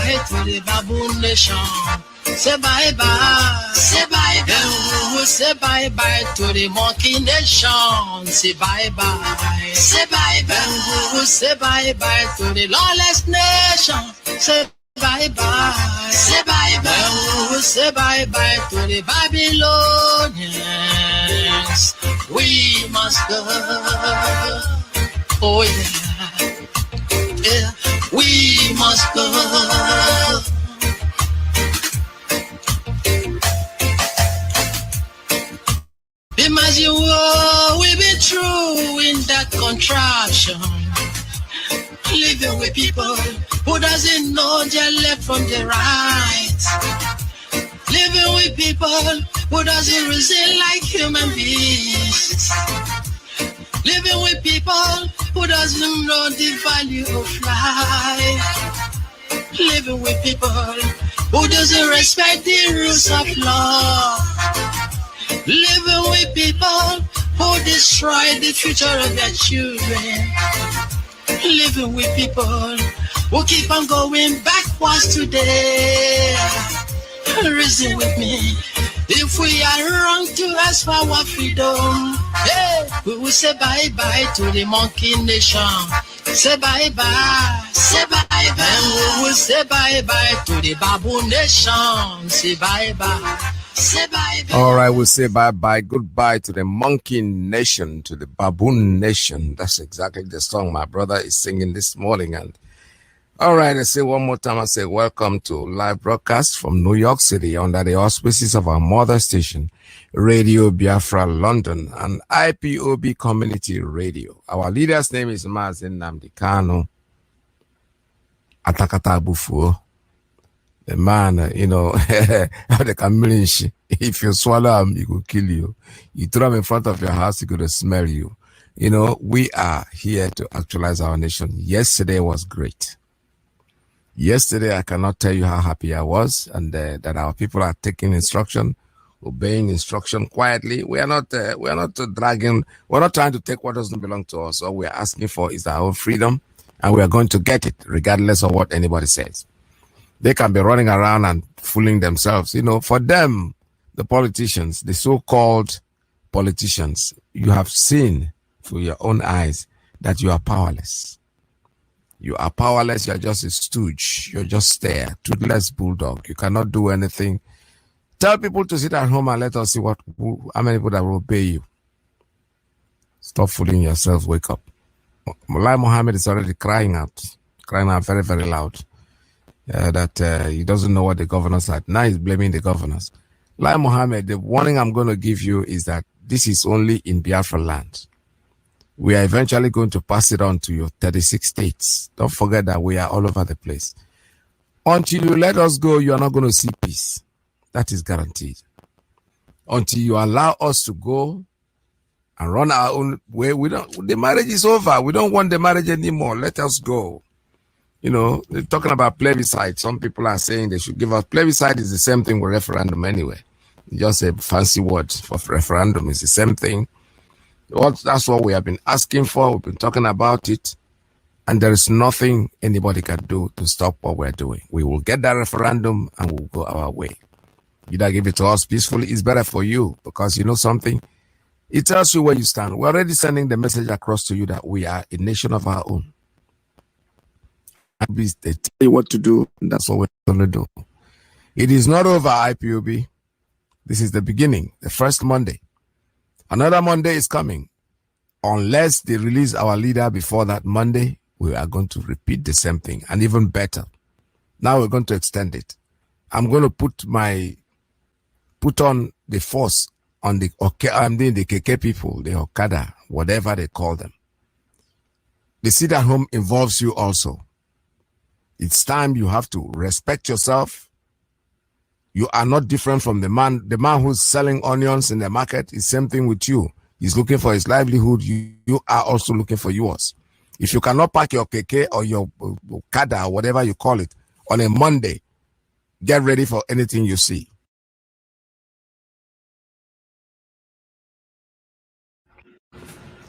bye to the baboon nation. Say bye bye. Say bye bye. Say bye bye to the monkey nation. Say bye bye. Say bye bye. Say bye bye to the lawless nation. Say bye bye. Say bye bye. Say bye bye to the Babylonians. We must go. Oh yeah. Yeah. We must go. Imagine we be true in that contraption. Living with people who doesn't know their left from their right. Living with people who doesn't reason like human beings. Living with people who doesn't know the value of life. Living with people who doesn't respect the rules of law. Living with people who destroy the future of their children. Living with people who keep on going backwards today. Reason with me. If we are wrong to ask for our freedom, hey, we will say bye-bye to the monkey nation. Say bye-bye, say bye-bye. And we will say bye-bye to the baboon nation. Say bye-bye. All right, we'll say bye-bye, goodbye to the monkey nation, to the baboon nation. That's exactly the song my brother is singing this morning. And all right, I say one more time, I say welcome to live broadcast from New York City under the auspices of our mother station, Radio Biafra London, and IPOB Community Radio. Our leader's name is MAZI Namdekano Atakata Bufuo. The man, you know, the chameleon, if you swallow him, he will kill you. You throw him in front of your house, he could smell you. You know, we are here to actualize our nation. Yesterday was great. Yesterday, I cannot tell you how happy I was, and that our people are taking instruction, obeying instruction quietly. We are not dragging. We're not trying to take what doesn't belong to us. All we are asking for is our own freedom, and we are going to get it, regardless of what anybody says. They can be running around and fooling themselves. You know, for them, the politicians, the so-called politicians, you have seen through your own eyes that you are powerless. You are powerless. You're just a stooge. You're just there, toothless bulldog. You cannot do anything. Tell people to sit at home and let us see how many people that will obey you. Stop fooling yourselves. Wake up. Mullah Muhammad is already crying out very, very loud. That he doesn't know what the governors are. Now he's blaming the governors. Like Mohammed, the warning I'm going to give you is that this is only in Biafra land. We are eventually going to pass it on to your 36 states. Don't forget that we are all over the place. Until you let us go, you are not going to see peace. That is guaranteed. Until you allow us to go and run our own way, the marriage is over. We don't want the marriage anymore. Let us go. You know, they're talking about plebiscite. Some people are saying they should give us plebiscite. Is the same thing with referendum anyway. Just a fancy word for referendum. It's the same thing. That's what we have been asking for. We've been talking about it. And there is nothing anybody can do to stop what we're doing. We will get that referendum and we'll go our way. Either give it to us peacefully. It's better for you because you know something. It tells you where you stand. We're already sending the message across to you that we are a nation of our own. They tell you what to do, and that's what we're going to do. It is not over, IPOB. This is the beginning, the first Monday. Another Monday is coming. Unless they release our leader before that Monday, we are going to repeat the same thing, and even better. Now we're going to extend it. I'm going to put on the force on the KK people, the Okada, whatever they call them. The sit at home involves you also. It's time you have to respect yourself. You are not different from the man. The man who's selling onions in the market is same thing with you. He's looking for his livelihood. You are also looking for yours. If you cannot pack your KK or your Okada or whatever you call it on a Monday, get ready for anything you see.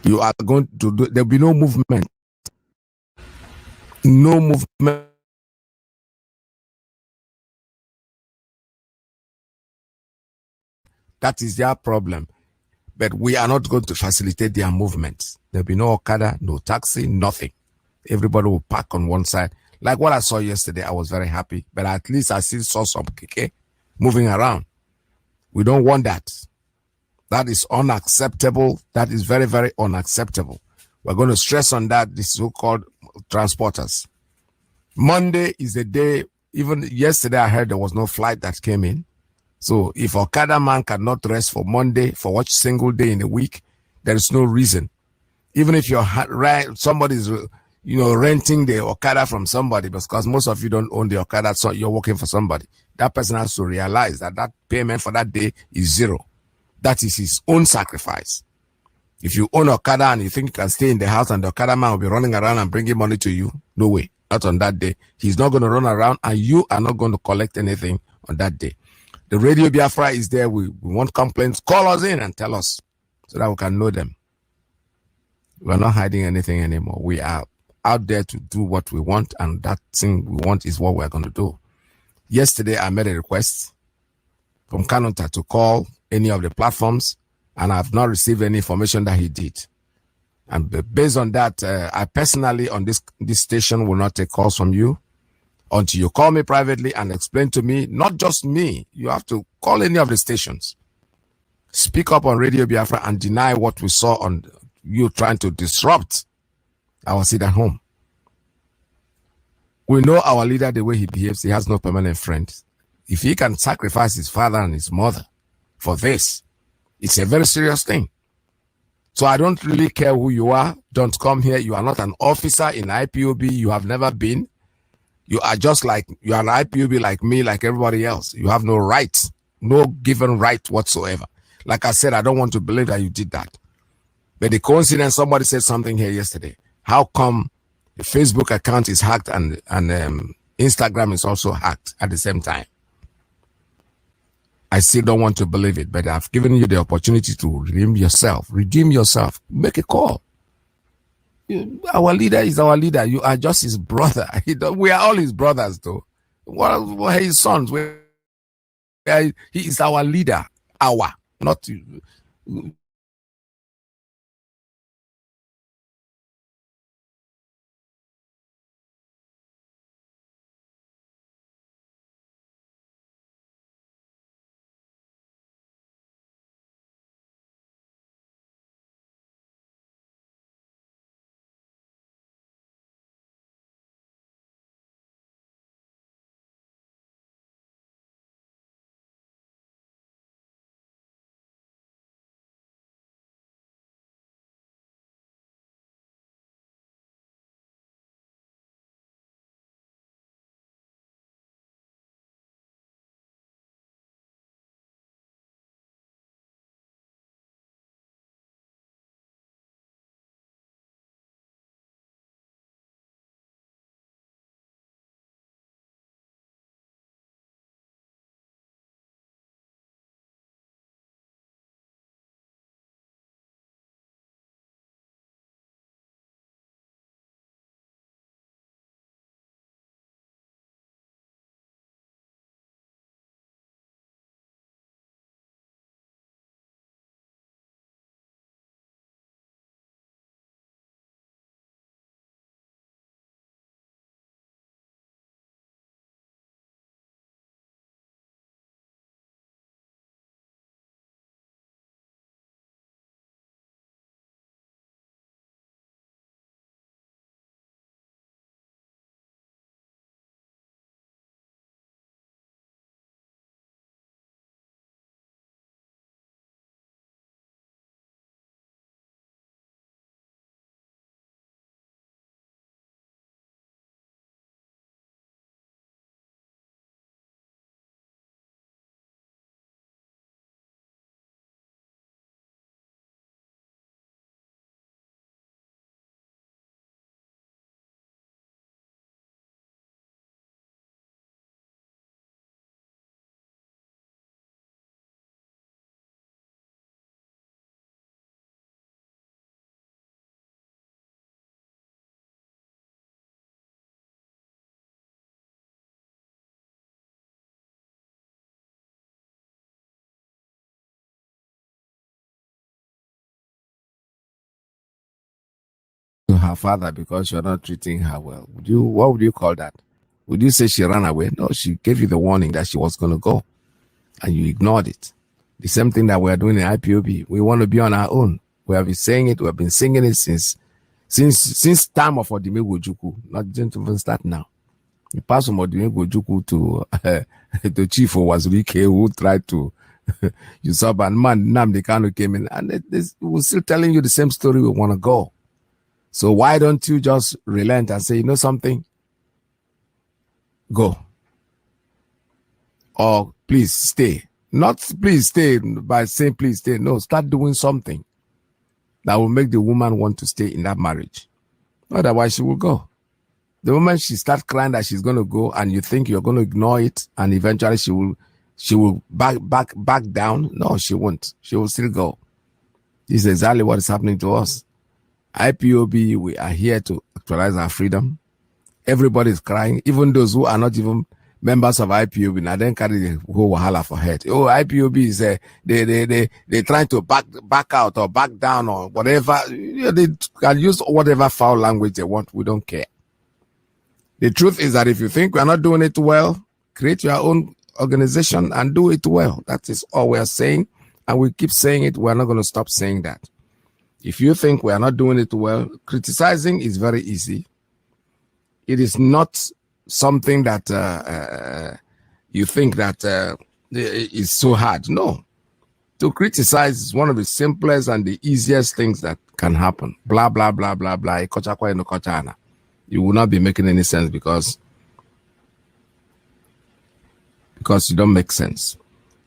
You are going to do, there'll be no movement. No movement That is their problem. But we are not going to facilitate their movements. There'll be no Okada, no taxi, nothing. Everybody will park on one side. Like what I saw yesterday, I was very happy. But at least I still saw some KK moving around. We don't want that. That is unacceptable. That is very, very unacceptable. We're going to stress on that, the so-called transporters. Monday is the day, even yesterday I heard there was no flight that came in. So if Okada man cannot rest for Monday, for what single day in a week, there is no reason. Even if you're somebody's, renting the Okada from somebody, because most of you don't own the Okada, so you're working for somebody. That person has to realize that that payment for that day is zero. That is his own sacrifice. If you own Okada and you think you can stay in the house and the Okada man will be running around and bringing money to you, no way. Not on that day. He's not going to run around and you are not going to collect anything on that day. The Radio Biafra is there. We want complaints. Call us in and tell us so that we can know them. We're not hiding anything anymore. We are out there to do what we want, and that thing we want is what we're going to do. Yesterday, I made a request from Kanota to call any of the platforms, and I've not received any information that he did. And based on that, I personally, on this station, will not take calls from you until you call me privately and explain to me, not just me, you have to call any of the stations. Speak up on Radio Biafra and deny what we saw on you trying to disrupt our seat at home. We know our leader, the way he behaves, he has no permanent friends. If he can sacrifice his father and his mother for this, it's a very serious thing. So I don't really care who you are. Don't come here. You are not an officer in IPOB. You have never been. You are just like, you are an IPOB like me, like everybody else. You have no right, no given right whatsoever. Like I said, I don't want to believe that you did that. But the coincidence, somebody said something here yesterday. How come the Facebook account is hacked and Instagram is also hacked at the same time? I still don't want to believe it, but I've given you the opportunity to redeem yourself. Redeem yourself. Make a call. Our leader is our leader. You are just his brother. We are all his brothers, though. We're his sons. He is our leader. Not father because you're not treating her well, what would you call that? Would you say she ran away? No, she gave you the warning that she was going to go, and you ignored it. The same thing that we're doing in IPOB. We want to be on our own. We have been saying it. We have been singing it since time of Odime Gojuku. Not just even start now. You pass from Odime Gojuku to the chief of Wazirike, who tried to usurp, and man, Nnamdi Kanu came in, and we're still telling you the same story. We want to go. So why don't you just relent and say, you know something? Go. Or please stay. Not please stay by saying please stay. No, start doing something that will make the woman want to stay in that marriage. Otherwise, she will go. The moment she starts crying that she's going to go, and you think you're going to ignore it, and eventually she will back down. No, she won't. She will still go. This is exactly what is happening to us. IPOB, we are here to actualize our freedom. Everybody is crying, even those who are not even members of IPOB. Now then carry the whole wahala for head. Oh, IPOB is they trying to back out or back down or whatever. They can use whatever foul language they want. We don't care. The truth is that if you think we are not doing it well, create your own organization and do it well. That is all we are saying, and we keep saying it. We are not going to stop saying that. If you think we are not doing it well, criticizing is very easy. It is not something that you think that is so hard. No. To criticize is one of the simplest and the easiest things that can happen. Blah, blah, blah, blah, blah. You will not be making any sense because you don't make sense.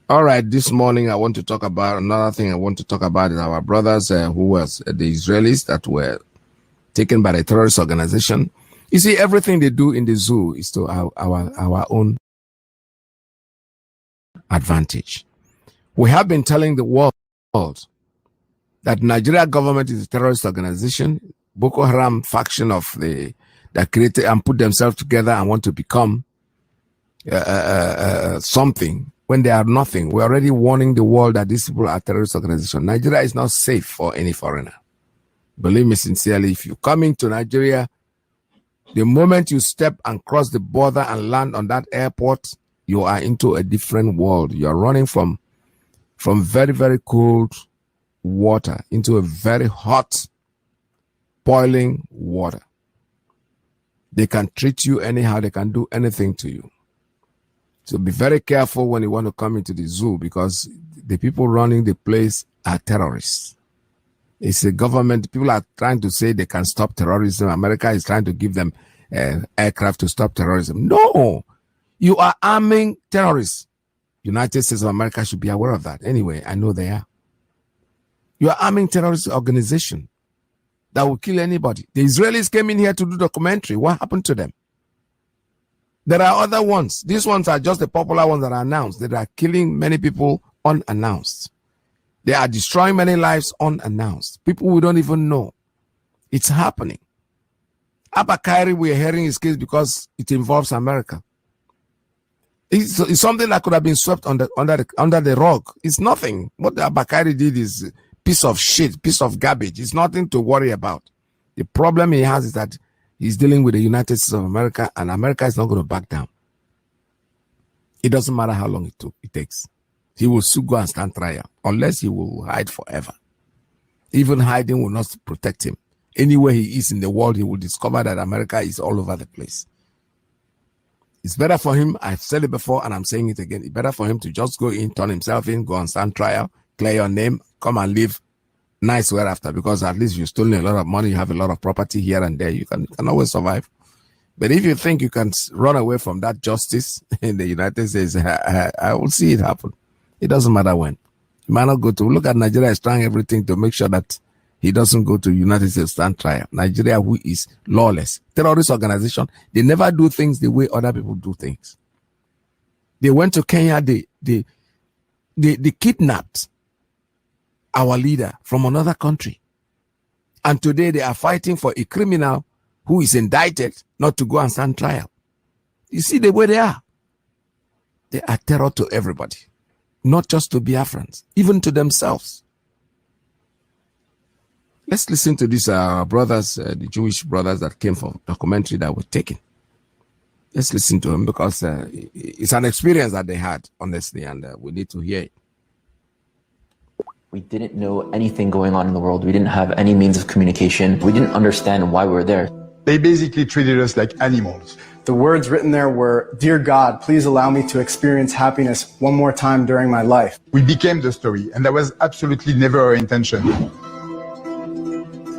All right, this morning I want to talk about another thing. I want to talk about is our brothers who was the Israelis that were taken by the terrorist organization. You see, everything they do in the zoo is to our own advantage. We have been telling the world that Nigeria government is a terrorist organization, Boko Haram faction of that created and put themselves together and want to become something when they are nothing. We're already warning the world that these people are terrorist organization. Nigeria is not safe for any foreigner. Believe me sincerely, if you come into Nigeria, the moment you step and cross the border and land on that airport, you are into a different world. You are running from very, very cold water into a very hot, boiling water. They can treat you anyhow. They can do anything to you. So be very careful when you want to come into the zoo, because the people running the place are terrorists. It's a government. People are trying to say they can stop terrorism. America is trying to give them aircraft to stop terrorism. No, you are arming terrorists. United States of America should be aware of that. Anyway, I know they are. You are arming terrorist organization that will kill anybody. The Israelis came in here to do documentary. What happened to them? There are other ones. These ones are just the popular ones that are announced. They are killing many people unannounced. They are destroying many lives unannounced. People we don't even know. It's happening. Abba Kyrie, we are hearing his case because it involves America. It's something that could have been swept under the rug. It's nothing. What Abba Kyrie did is a piece of shit, piece of garbage. It's nothing to worry about. The problem he has is that he's dealing with the United States of America, and America is not going to back down. It doesn't matter how long it takes. He will soon go and stand trial, unless he will hide forever. Even hiding will not protect him. Anywhere he is in the world, he will discover that America is all over the place. It's better for him, I've said it before and I'm saying it again, it's better for him to just go in, turn himself in, go and stand trial, clear your name, come and live nice whereafter, because at least you've stolen a lot of money, you have a lot of property here and there, you can always survive. But if you think you can run away from that justice in the United States, I will see it happen. It doesn't matter when. You might not go to, look at Nigeria is trying everything to make sure that he doesn't go to United States stand trial. Nigeria, who is lawless, terrorist organization, they never do things the way other people do things. They went to Kenya, they kidnapped our leader from another country. And today they are fighting for a criminal who is indicted not to go and stand trial. You see the way they are. They are terror to everybody, not just to Biafrans, even to themselves. Let's listen to these brothers, the Jewish brothers that came from documentary that were taken. Let's listen to them because it's an experience that they had, honestly, and we need to hear it. We didn't know anything going on in the world. We didn't have any means of communication. We didn't understand why we were there. They basically treated us like animals. The words written there were, "Dear God, please allow me to experience happiness one more time during my life." We became the story, and that was absolutely never our intention.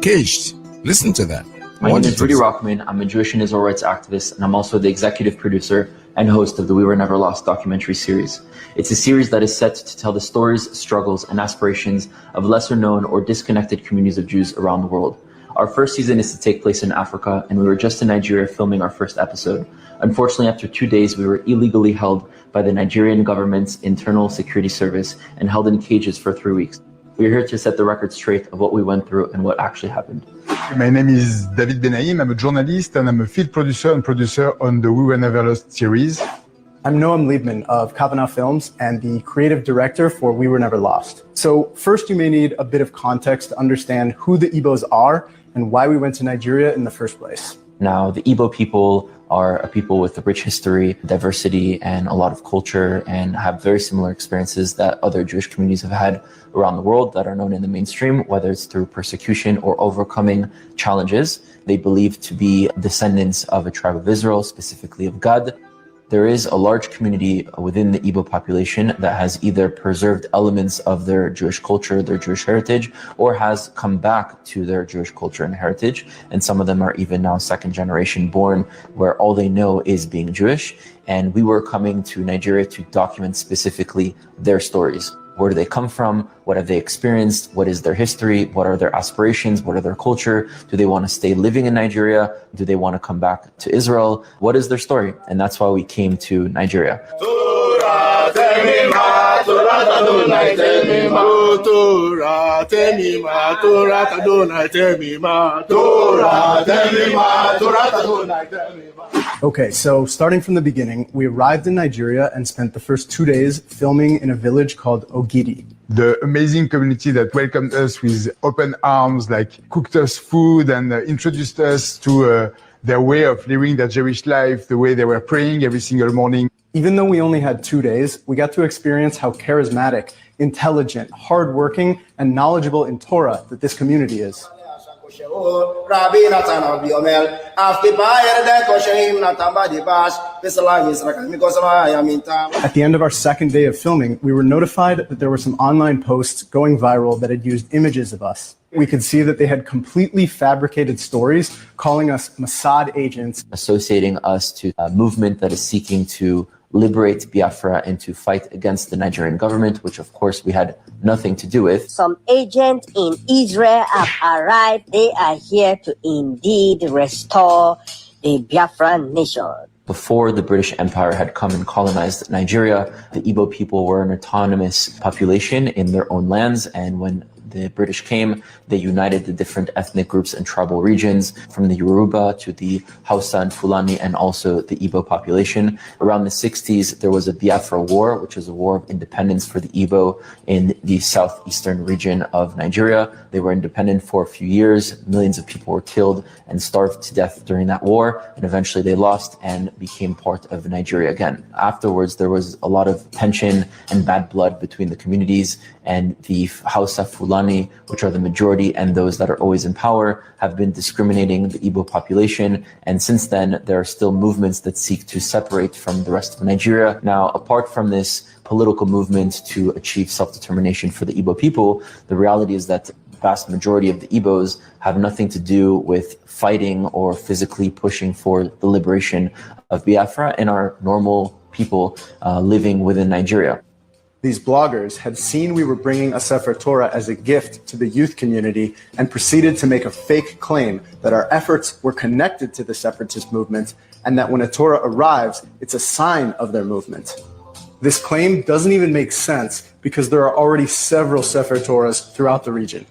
Caged. Listen to that. My name is Rudy Rockman. I'm a Jewish and Israel rights activist, and I'm also the executive producer and host of the We Were Never Lost documentary series. It's a series that is set to tell the stories, struggles, and aspirations of lesser known or disconnected communities of Jews around the world. Our first season is to take place in Africa, and we were just in Nigeria filming our first episode. Unfortunately, after 2 days, we were illegally held by the Nigerian government's internal security service and held in cages for 3 weeks. We're here to set the record straight of what we went through and what actually happened. My name is David Benaim. I'm a journalist and I'm a field producer and producer on the We Were Never Lost series. I'm Noam Liebman of Kavanagh Films and the creative director for We Were Never Lost. So first, you may need a bit of context to understand who the Igbos are and why we went to Nigeria in the first place. Now, the Igbo people are a people with a rich history, diversity, and a lot of culture, and have very similar experiences that other Jewish communities have had around the world that are known in the mainstream, whether it's through persecution or overcoming challenges. They believe to be descendants of a tribe of Israel, specifically of Gad. There is a large community within the Igbo population that has either preserved elements of their Jewish culture, their Jewish heritage, or has come back to their Jewish culture and heritage. And some of them are even now second generation born, where all they know is being Jewish. And we were coming to Nigeria to document specifically their stories. Where do they come from? What have they experienced? What is their history? What are their aspirations? What are their culture? Do they want to stay living in Nigeria? Do they want to come back to Israel? What is their story? And that's why we came to Nigeria. Okay, so starting from the beginning, we arrived in Nigeria and spent the first 2 days filming in a village called Ogidi. The amazing community that welcomed us with open arms, like cooked us food and introduced us to their way of living their Jewish life, the way they were praying every single morning. Even though we only had 2 days, we got to experience how charismatic, intelligent, hardworking, and knowledgeable in Torah that this community is. At the end of our second day of filming, we were notified that there were some online posts going viral that had used images of us. We could see that they had completely fabricated stories calling us Mossad agents, associating us to a movement that is seeking to liberate Biafra and to fight against the Nigerian government, which of course we had nothing to do with. Some agents in Israel have arrived. They are here to indeed restore the Biafran nation. Before the British Empire had come and colonized Nigeria, the Igbo people were an autonomous population in their own lands, and when the British came, they united the different ethnic groups and tribal regions, from the Yoruba to the Hausa and Fulani, and also the Igbo population. Around the 60s, there was a Biafra War, which is a war of independence for the Igbo in the southeastern region of Nigeria. They were independent for a few years. Millions of people were killed and starved to death during that war, and eventually they lost and became part of Nigeria again. Afterwards, there was a lot of tension and bad blood between the communities, and the Hausa Fulani, which are the majority and those that are always in power, have been discriminating the Igbo population. And since then, there are still movements that seek to separate from the rest of Nigeria. Now, apart from this political movement to achieve self-determination for the Igbo people, the reality is that the vast majority of the Igbos have nothing to do with fighting or physically pushing for the liberation of Biafra and are normal people living within Nigeria. These bloggers had seen we were bringing a Sefer Torah as a gift to the youth community and proceeded to make a fake claim that our efforts were connected to the separatist movement and that when a Torah arrives, it's a sign of their movement. This claim doesn't even make sense because there are already several Sefer Torahs throughout the region.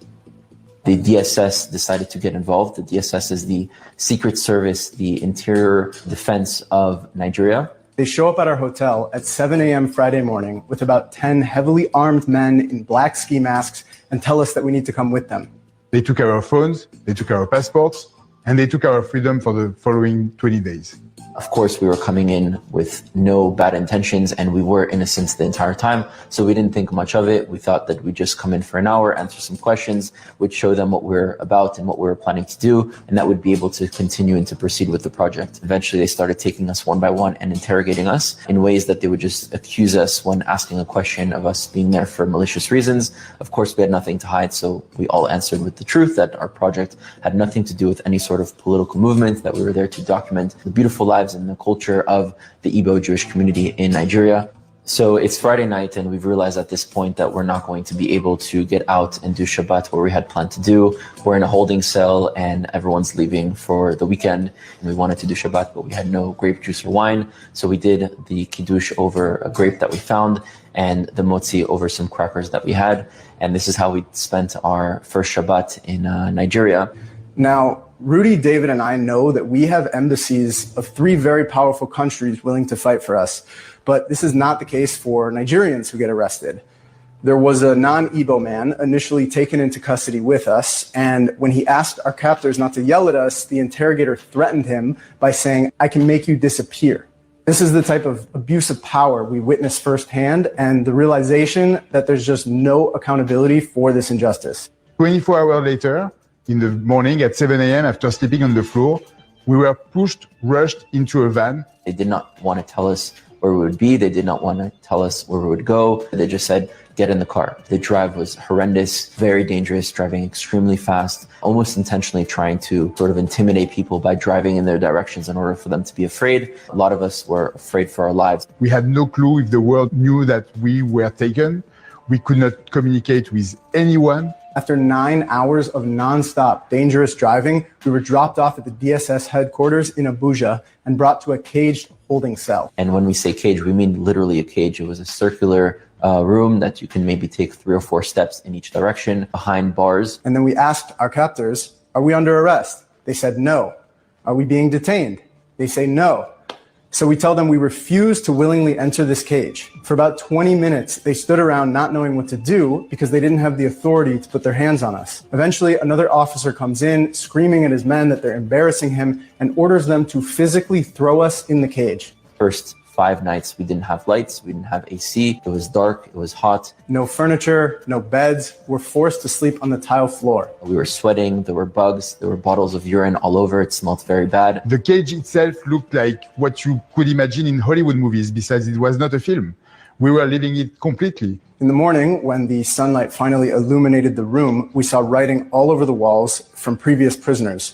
The DSS decided to get involved. The DSS is the Secret Service, the Interior Defense of Nigeria. They show up at our hotel at 7 a.m. Friday morning with about 10 heavily armed men in black ski masks and tell us that we need to come with them. They took our phones, they took our passports, and they took our freedom for the following 20 days. Of course, we were coming in with no bad intentions, and we were innocent the entire time, so we didn't think much of it. We thought that we'd just come in for an hour, answer some questions, would show them what we're about and what we're planning to do, and that would be able to continue and to proceed with the project. Eventually, they started taking us one by one and interrogating us in ways that they would just accuse us when asking a question of us being there for malicious reasons. Of course, we had nothing to hide, so we all answered with the truth that our project had nothing to do with any sort of political movement, that we were there to document the beautiful lives and the culture of the Igbo Jewish community in Nigeria. So it's Friday night, and we've realized at this point that we're not going to be able to get out and do Shabbat where we had planned to do. We're in a holding cell and everyone's leaving for the weekend, and we wanted to do Shabbat, but we had no grape juice or wine. So we did the Kiddush over a grape that we found and the motzi over some crackers that we had. And this is how we spent our first Shabbat in Nigeria. Now, Rudy, David, and I know that we have embassies of 3 very powerful countries willing to fight for us, but this is not the case for Nigerians who get arrested. There was a non-Igbo man initially taken into custody with us, and when he asked our captors not to yell at us, the interrogator threatened him by saying, "I can make you disappear." This is the type of abuse of power we witness firsthand, and the realization that there's just no accountability for this injustice. 24 hours later, in the morning at 7 a.m. after sleeping on the floor, we were rushed into a van. They did not want to tell us where we would be. They did not want to tell us where we would go. They just said, get in the car. The drive was horrendous, very dangerous, driving extremely fast, almost intentionally trying to sort of intimidate people by driving in their directions in order for them to be afraid. A lot of us were afraid for our lives. We had no clue if the world knew that we were taken. We could not communicate with anyone. After 9 hours of nonstop dangerous driving, we were dropped off at the DSS headquarters in Abuja and brought to a caged holding cell. And when we say cage, we mean literally a cage. It was a circular room that you can maybe take 3 or 4 steps in each direction behind bars. And then we asked our captors, "Are we under arrest?" They said no. "Are we being detained?" They say no. So we tell them we refuse to willingly enter this cage. For about 20 minutes, they stood around not knowing what to do because they didn't have the authority to put their hands on us. Eventually, another officer comes in, screaming at his men that they're embarrassing him, and orders them to physically throw us in the cage. First 5 nights, we didn't have lights, we didn't have AC, it was dark, it was hot. No furniture, no beds. We're forced to sleep on the tile floor. We were sweating, there were bugs, there were bottles of urine all over, it smelled very bad. The cage itself looked like what you could imagine in Hollywood movies, besides it was not a film. We were living it completely. In the morning, when the sunlight finally illuminated the room, we saw writing all over the walls from previous prisoners.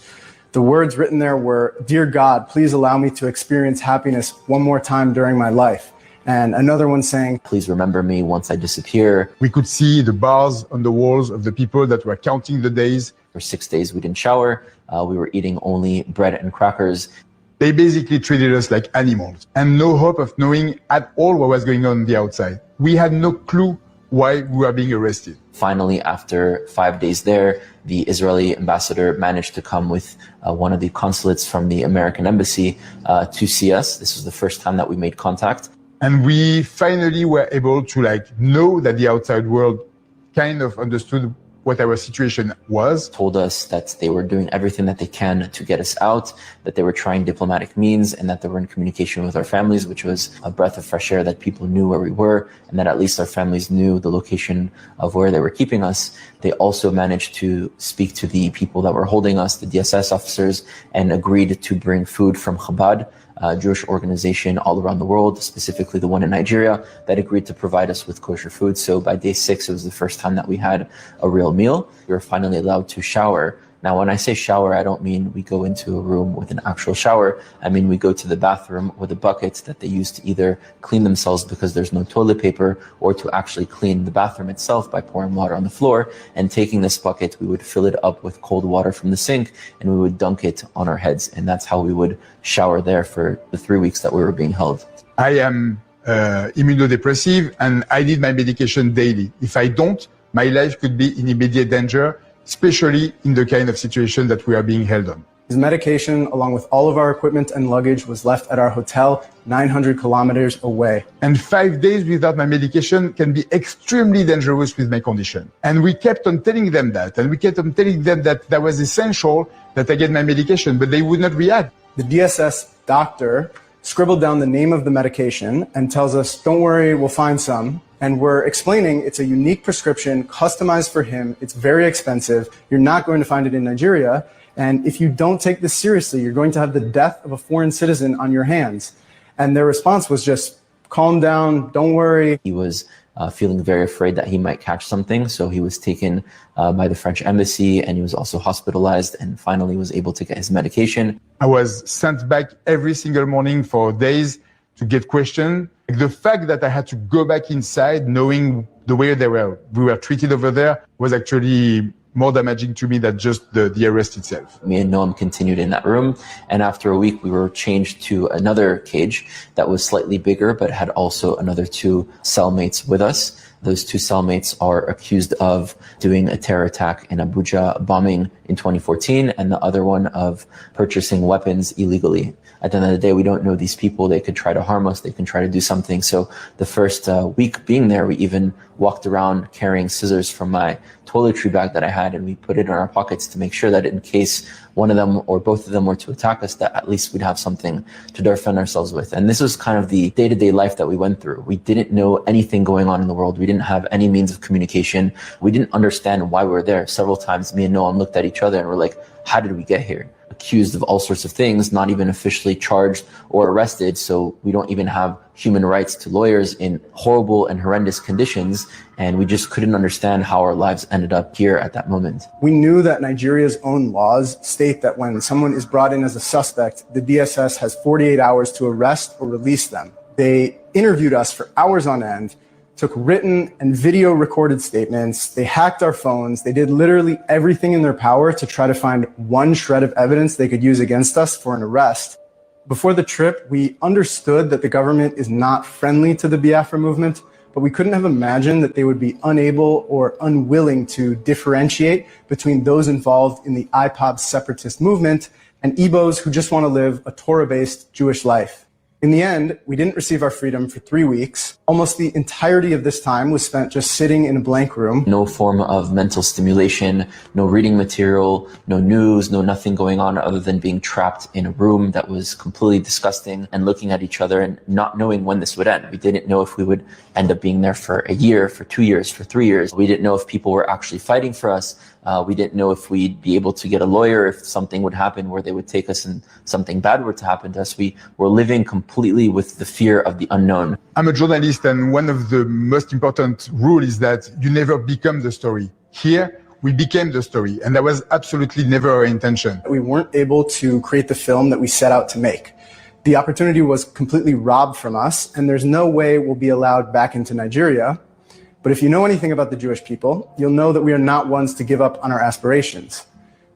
The words written there were, "Dear God, please allow me to experience happiness one more time during my life." And another one saying, "Please remember me once I disappear." We could see the bars on the walls of the people that were counting the days. For 6 days, we didn't shower. We were eating only bread and crackers. They basically treated us like animals and no hope of knowing at all what was going on the outside. We had no clue why we were being arrested. Finally, after 5 days there, the Israeli ambassador managed to come with one of the consulates from the American embassy to see us. This was the first time that we made contact. And we finally were able to know that the outside world kind of understood what our situation was. Told us that they were doing everything that they can to get us out, that they were trying diplomatic means, and that they were in communication with our families, which was a breath of fresh air, that people knew where we were, and that at least our families knew the location of where they were keeping us. They also managed to speak to the people that were holding us, the DSS officers, and agreed to bring food from Chabad, a Jewish organization all around the world, specifically the one in Nigeria, that agreed to provide us with kosher food. So by day 6, it was the first time that we had a real meal. We were finally allowed to shower. Now, when I say shower, I don't mean we go into a room with an actual shower. I mean, we go to the bathroom with a bucket that they use to either clean themselves because there's no toilet paper, or to actually clean the bathroom itself by pouring water on the floor. And taking this bucket, we would fill it up with cold water from the sink, and we would dunk it on our heads. And that's how we would shower there for the 3 weeks that we were being held. I am immunodepressive and I need my medication daily. If I don't, my life could be in immediate danger, especially in the kind of situation that we are being held on. His medication, along with all of our equipment and luggage, was left at our hotel 900 kilometers away. And 5 days without my medication can be extremely dangerous with my condition. And we kept on telling them that. And we kept on telling them that that was essential that I get my medication, but they would not react. The DSS doctor scribbled down the name of the medication and tells us, don't worry, we'll find some. And we're explaining it's a unique prescription customized for him. It's very expensive. You're not going to find it in Nigeria. And if you don't take this seriously, you're going to have the death of a foreign citizen on your hands. And their response was just, calm down, don't worry. He was feeling very afraid that he might catch something. So he was taken by the French embassy, and he was also hospitalized and finally was able to get his medication. I was sent back every single morning for days to get questioned. The fact that I had to go back inside knowing the way we were treated over there was actually more damaging to me than just the arrest itself. Me and Noam continued in that room, and after a week we were changed to another cage that was slightly bigger but had also another 2 cellmates with us. Those 2 cellmates are accused of doing a terror attack in Abuja, bombing in 2014, and the other one of purchasing weapons illegally. At the end of the day, we don't know these people. They could try to harm us. They can try to do something. So the first week being there, we even walked around carrying scissors from my toiletry bag that I had, and we put it in our pockets to make sure that in case one of them or both of them were to attack us, that at least we'd have something to defend ourselves with. And this was kind of the day-to-day life that we went through. We didn't know anything going on in the world. We didn't have any means of communication. We didn't understand why we were there. Several times, me and Noam looked at each other and were like, how did we get here? Accused of all sorts of things, not even officially charged or arrested. So we don't even have human rights to lawyers in horrible and horrendous conditions. And we just couldn't understand how our lives ended up here at that moment. We knew that Nigeria's own laws state that when someone is brought in as a suspect, the DSS has 48 hours to arrest or release them. They interviewed us for hours on end, took written and video recorded statements. They hacked our phones. They did literally everything in their power to try to find one shred of evidence they could use against us for an arrest. Before the trip, we understood that the government is not friendly to the Biafra movement, but we couldn't have imagined that they would be unable or unwilling to differentiate between those involved in the IPOB separatist movement and Igbos who just want to live a Torah-based Jewish life. In the end, we didn't receive our freedom for 3 weeks. Almost the entirety of this time was spent just sitting in a blank room. No form of mental stimulation, no reading material, no news, no nothing going on other than being trapped in a room that was completely disgusting and looking at each other and not knowing when this would end. We didn't know if we would end up being there for a year, for 2 years, for 3 years. We didn't know if people were actually fighting for us. We didn't know if we'd be able to get a lawyer, if something would happen where they would take us and something bad were to happen to us. We were living completely with the fear of the unknown. I'm a journalist, and one of the most important rules is that you never become the story. Here, we became the story, and that was absolutely never our intention. We weren't able to create the film that we set out to make. The opportunity was completely robbed from us, and there's no way we'll be allowed back into Nigeria. But if you know anything about the Jewish people, you'll know that we are not ones to give up on our aspirations.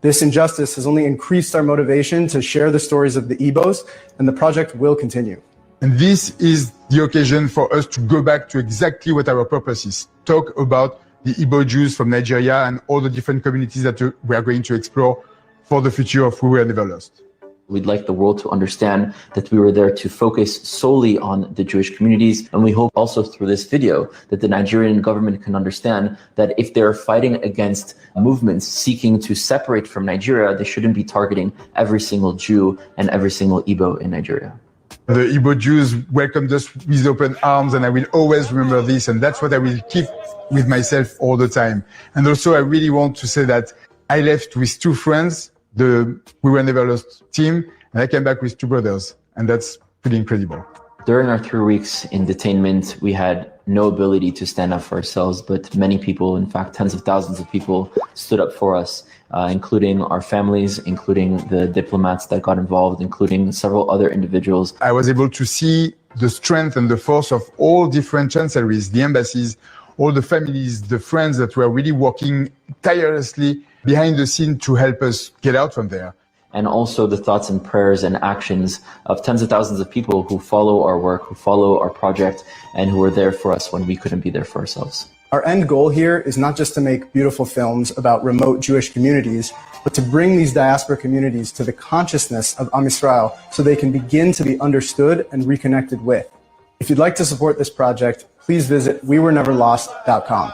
This injustice has only increased our motivation to share the stories of the Igbos, and the project will continue. And this is the occasion for us to go back to exactly what our purpose is. Talk about the Igbo Jews from Nigeria and all the different communities that we are going to explore for the future of Who Were Never Lost. We'd like the world to understand that we were there to focus solely on the Jewish communities. And we hope also through this video that the Nigerian government can understand that if they're fighting against movements seeking to separate from Nigeria, they shouldn't be targeting every single Jew and every single Igbo in Nigeria. The Igbo Jews welcomed us with open arms, and I will always remember this, and that's what I will keep with myself all the time. And also, I really want to say that I left with 2 friends, the We Were Never Lost team, and I came back with 2 brothers, and that's pretty incredible. During our 3 weeks in detainment, we had no ability to stand up for ourselves, but many people, in fact, tens of thousands of people stood up for us, including our families, including the diplomats that got involved, including several other individuals. I was able to see the strength and the force of all different chancelleries, the embassies, all the families, the friends that were really working tirelessly behind the scene to help us get out from there. and also the thoughts and prayers and actions of tens of thousands of people who follow our work, who follow our project, and who are there for us when we couldn't be there for ourselves. Our end goal here is not just to make beautiful films about remote Jewish communities, but to bring these diaspora communities to the consciousness of Am Yisrael so they can begin to be understood and reconnected with. If you'd like to support this project, please visit wewereneverlost.com.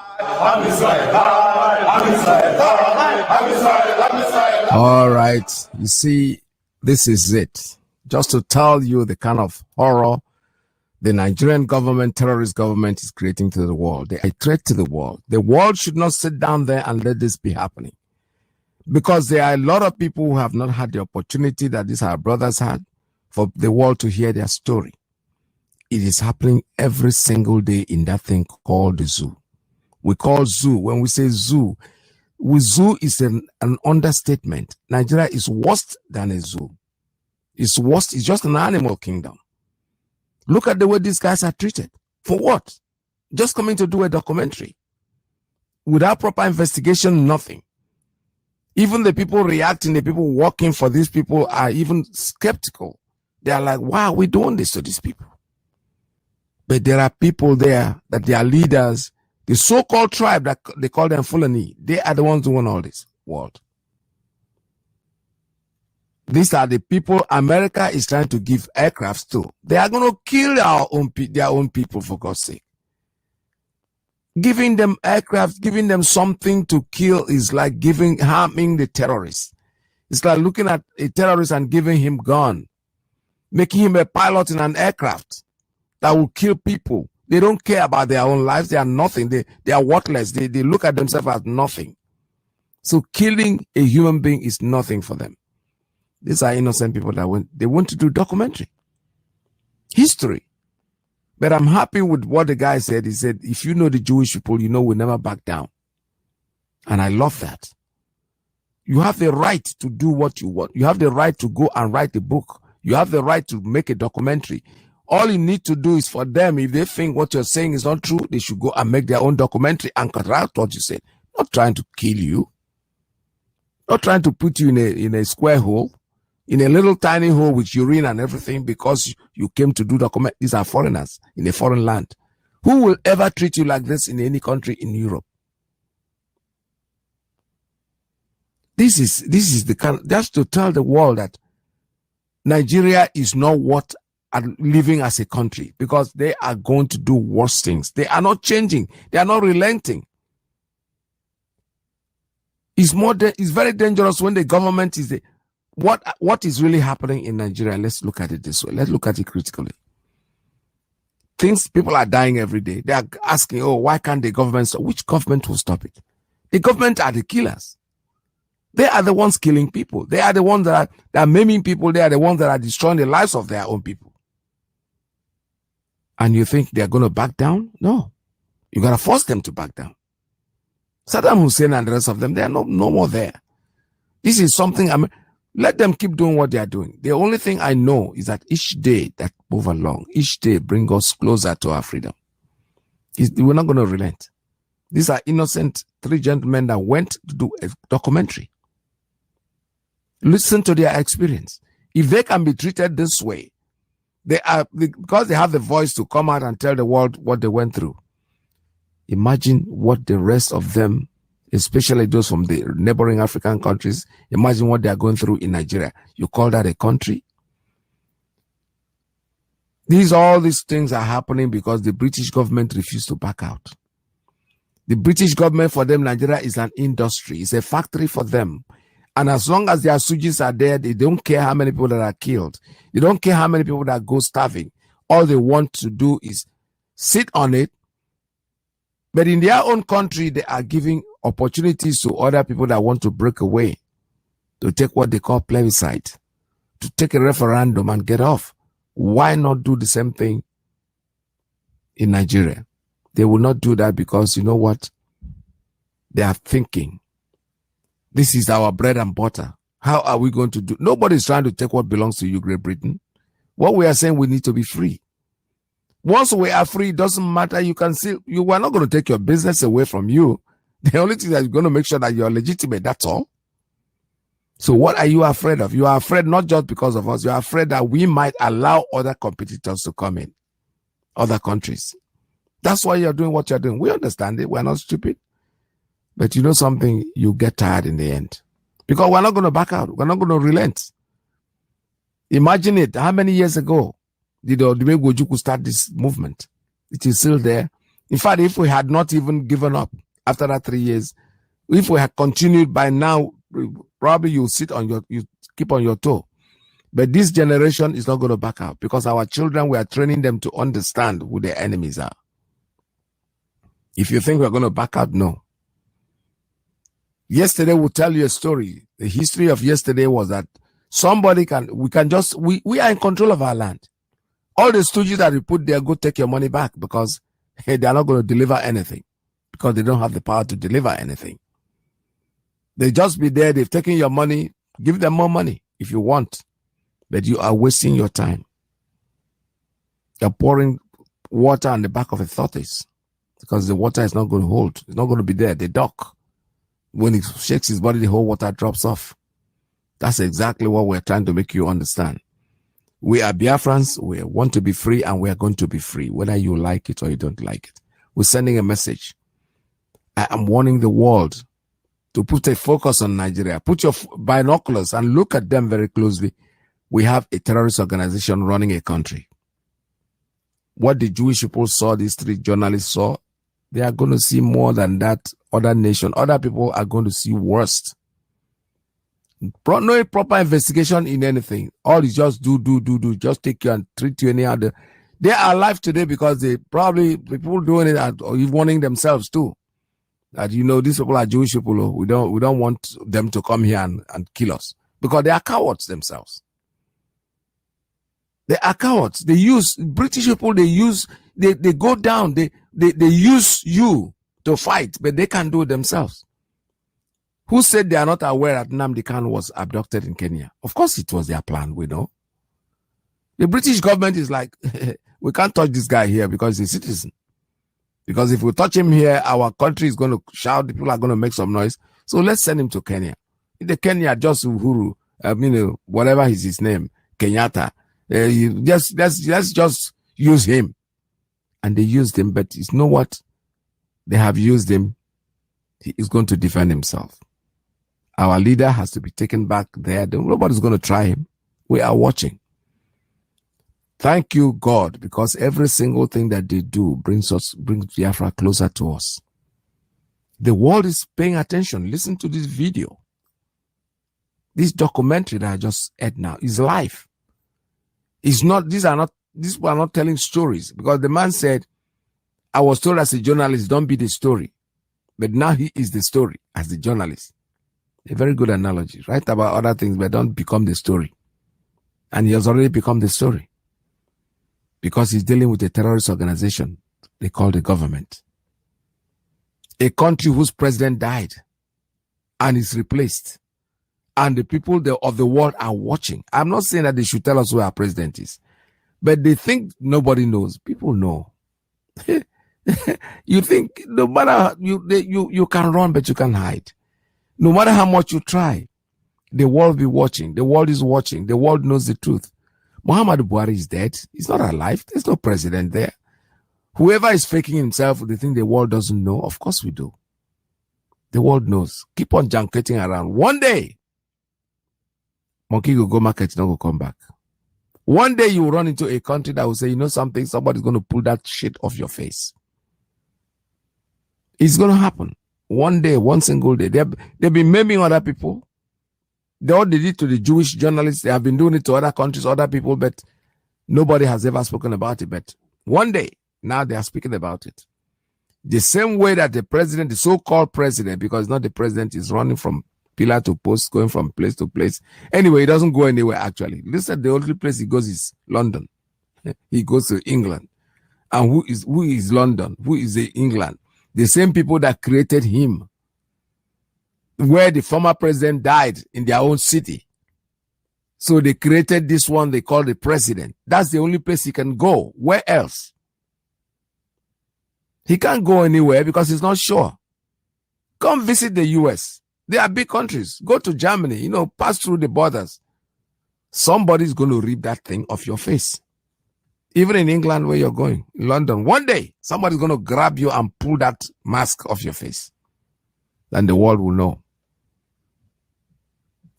All right. You see, this is it. Just to tell you the kind of horror the Nigerian government, terrorist government, is creating to the world. They are a threat to the world. The world should not sit down there and let this be happening. Because there are a lot of people who have not had the opportunity that these our brothers had for the world to hear their story. It is happening every single day in that thing called the zoo. We call zoo, when we say zoo, zoo is an understatement. Nigeria is worse than a zoo. It's worse, it's just an animal kingdom. Look at the way these guys are treated. For what? Just coming to do a documentary. Without proper investigation, nothing. Even the people reacting, the people working for these people are even skeptical. They are like, why are we doing this to these people? But there are people there that they are leaders, the so-called tribe that they call them Fulani. They are the ones doing all this world. These are the people America is trying to give aircrafts to. They are going to kill their own people, for God's sake. Giving them aircraft, giving them something to kill is like harming the terrorists. It's like looking at a terrorist and giving him gun, making him a pilot in an aircraft that will kill people. They don't care about their own lives. They are nothing. They are worthless. They look at themselves as nothing. So killing a human being is nothing for them. These are innocent people that want to do documentary history. But I'm happy with what the guy said. He said, if you know the Jewish people, you know we'll never back down. And I love that. You have the right to do what you want. You have the right to go and write a book. You have the right to make a documentary. All you need to do is for them, if they think what you're saying is not true, they should go and make their own documentary and cut out what you said. Not trying to kill you. Not trying to put you in a square hole. In a little tiny hole with urine and everything because you came to do document. These are foreigners in a foreign land. Who will ever treat you like this in any country in Europe? This is the kind, just to tell the world that Nigeria is not what are living as a country, because they are going to do worse things. They are not changing. They are not relenting. It's very dangerous when the government is what is really happening in Nigeria. Let's look at it this way. Let's look at it critically. People are dying every day. They are asking, oh, why can't the government stop? Which government will stop it? The government are the killers. They are the ones killing people. They are the ones that are maiming people. They are the ones that are destroying the lives of their own people. And you think they're going to back down? No. You got to force them to back down. Saddam Hussein and the rest of them, they are no more there. This is something, let them keep doing what they are doing. The only thing I know is that each day that move along, each day bring us closer to our freedom. We're not going to relent. These are innocent three gentlemen that went to do a documentary. Listen to their experience. If they can be treated this way, because they have the voice to come out and tell the world what they went through. Imagine what the rest of them, especially those from the neighboring African countries, imagine what they are going through in Nigeria. You call that a country? All these things are happening because the British government refused to back out. The British government, for them, Nigeria is an industry. It's a factory for them. And as long as their sujis are there, they don't care how many people that are killed. They don't care how many people that go starving. All they want to do is sit on it. But in their own country, they are giving opportunities to other people that want to break away, to take what they call plebiscite, to take a referendum and get off. Why not do the same thing in Nigeria? They will not do that because you know what? They are thinking, this is our bread and butter. How are we going to do? Nobody's trying to take what belongs to you, Great Britain. What we are saying, we need to be free. Once we are free, it doesn't matter. You are not going to take your business away from you. The only thing that is going to make sure that you're legitimate, that's all. So what are you afraid of? You are afraid not just because of us. You are afraid that we might allow other competitors to come in, other countries. That's why you're doing what you're doing. We understand it. We're not stupid. But you know something? You get tired in the end. Because we're not going to back out. We're not going to relent. Imagine it. How many years ago did Odumegwu Ojukwu start this movement? It is still there. In fact, if we had not even given up after that 3 years, if we had continued by now, probably you keep on your toe. But this generation is not going to back out because our children, we are training them to understand who their enemies are. If you think we're going to back out, no. Yesterday will tell you a story. The history of yesterday was that we are in control of our land. All the stooges that we put there, go take your money back because they are not going to deliver anything because they don't have the power to deliver anything. They just be there. They've taken your money. Give them more money if you want. But you are wasting your time. You're pouring water on the back of a tortoise because the water is not going to hold. It's not going to be there. The duck, when it shakes his body, the whole water drops off. That's exactly what we're trying to make you understand. We are Biafrans. We want to be free and we are going to be free, whether you like it or you don't like it. We're sending a message. I am warning the world to put a focus on Nigeria. Put your binoculars and look at them very closely. We have a terrorist organization running a country. What the Jewish people saw, these 3 journalists saw, they are going to see more than that other nation. Other people are going to see worse. No proper investigation in anything. All is just do. Just take you and treat you anyhow. They are alive today because people doing it are warning themselves too. That, you know, these people are Jewish people. We don't want them to come here and kill us because they are cowards themselves. They are cowards. They use British people. They go down. They use you to fight, but they can't do it themselves. Who said they are not aware that Nnamdi Kanu was abducted in Kenya? Of course, it was their plan. We know. The British government is like, we can't touch this guy here because he's a citizen. Because if we touch him here, our country is going to shout. The people are going to make some noise. So let's send him to Kenya. In the Kenya, just Uhuru, whatever is his name, Kenyatta. Let's just use him. And they used him, but you know what? They have used him. He is going to defend himself. Our leader has to be taken back there. Nobody's going to try him. We are watching. Thank you, God, because every single thing that they do brings Biafra closer to us. The world is paying attention. Listen to this video. This documentary that I just aired now is live. These people are not telling stories because the man said, I was told as a journalist, don't be the story. But now he is the story as the journalist. A very good analogy. Write about other things, but don't become the story. And he has already become the story. Because he's dealing with a terrorist organization they call the government. A country whose president died and is replaced. And the people of the world are watching. I'm not saying that they should tell us who our president is. But they think nobody knows. People know. You think no matter you can run, but you can hide. No matter how much you try, the world will be watching. The world is watching. The world knows the truth. Muhammadu Buhari is dead. He's not alive. There's no president there. Whoever is faking himself, they think the world doesn't know. Of course we do. The world knows. Keep on junketing around. One day, monkey will go market, not will come back. One day you will run into a country that will say, you know something, somebody's going to pull that shit off your face. It's going to happen. One day, one single day. They've been maiming other people. All they did to the Jewish journalists, they have been doing it to other countries, other people, but nobody has ever spoken about it. But one day, now they are speaking about it. The same way that the president, the so-called president, because it's not the president, is running from pillar to post, going from place to place. Anyway, he doesn't go anywhere, actually. Listen, the only place he goes is London. He goes to England. And who is London? Who is England? The same people that created him, where the former president died in their own city. So they created this one they call the president. That's the only place he can go. Where else? He can't go anywhere because he's not sure. Come visit the US. They are big countries. Go to Germany, pass through the borders. Somebody's going to rip that thing off your face. Even in England, where you're going, in London, one day, somebody's going to grab you and pull that mask off your face. Then the world will know.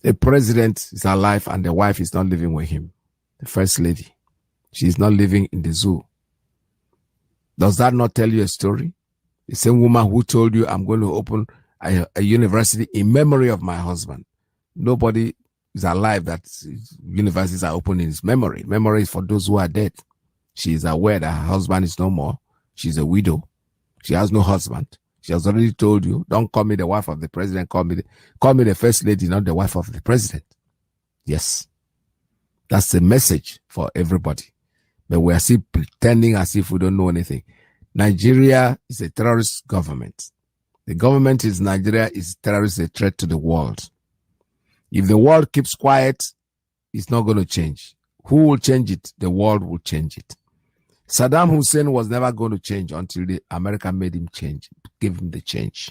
The president is alive and the wife is not living with him. The first lady. She is not living in the zoo. Does that not tell you a story? The same woman who told you, I'm going to open a university in memory of my husband. Nobody is alive that universities are open in his memory. Memory is for those who are dead. She is aware that her husband is no more. She's a widow. She has no husband. She has already told you, don't call me the wife of the president. Call me the first lady, not the wife of the president. Yes. That's the message for everybody. But we are still pretending as if we don't know anything. Nigeria is a terrorist government. The government in Nigeria is terrorist, a threat to the world. If the world keeps quiet, it's not going to change. Who will change it? The world will change it. Saddam Hussein was never going to change until the America made him change, gave him the change.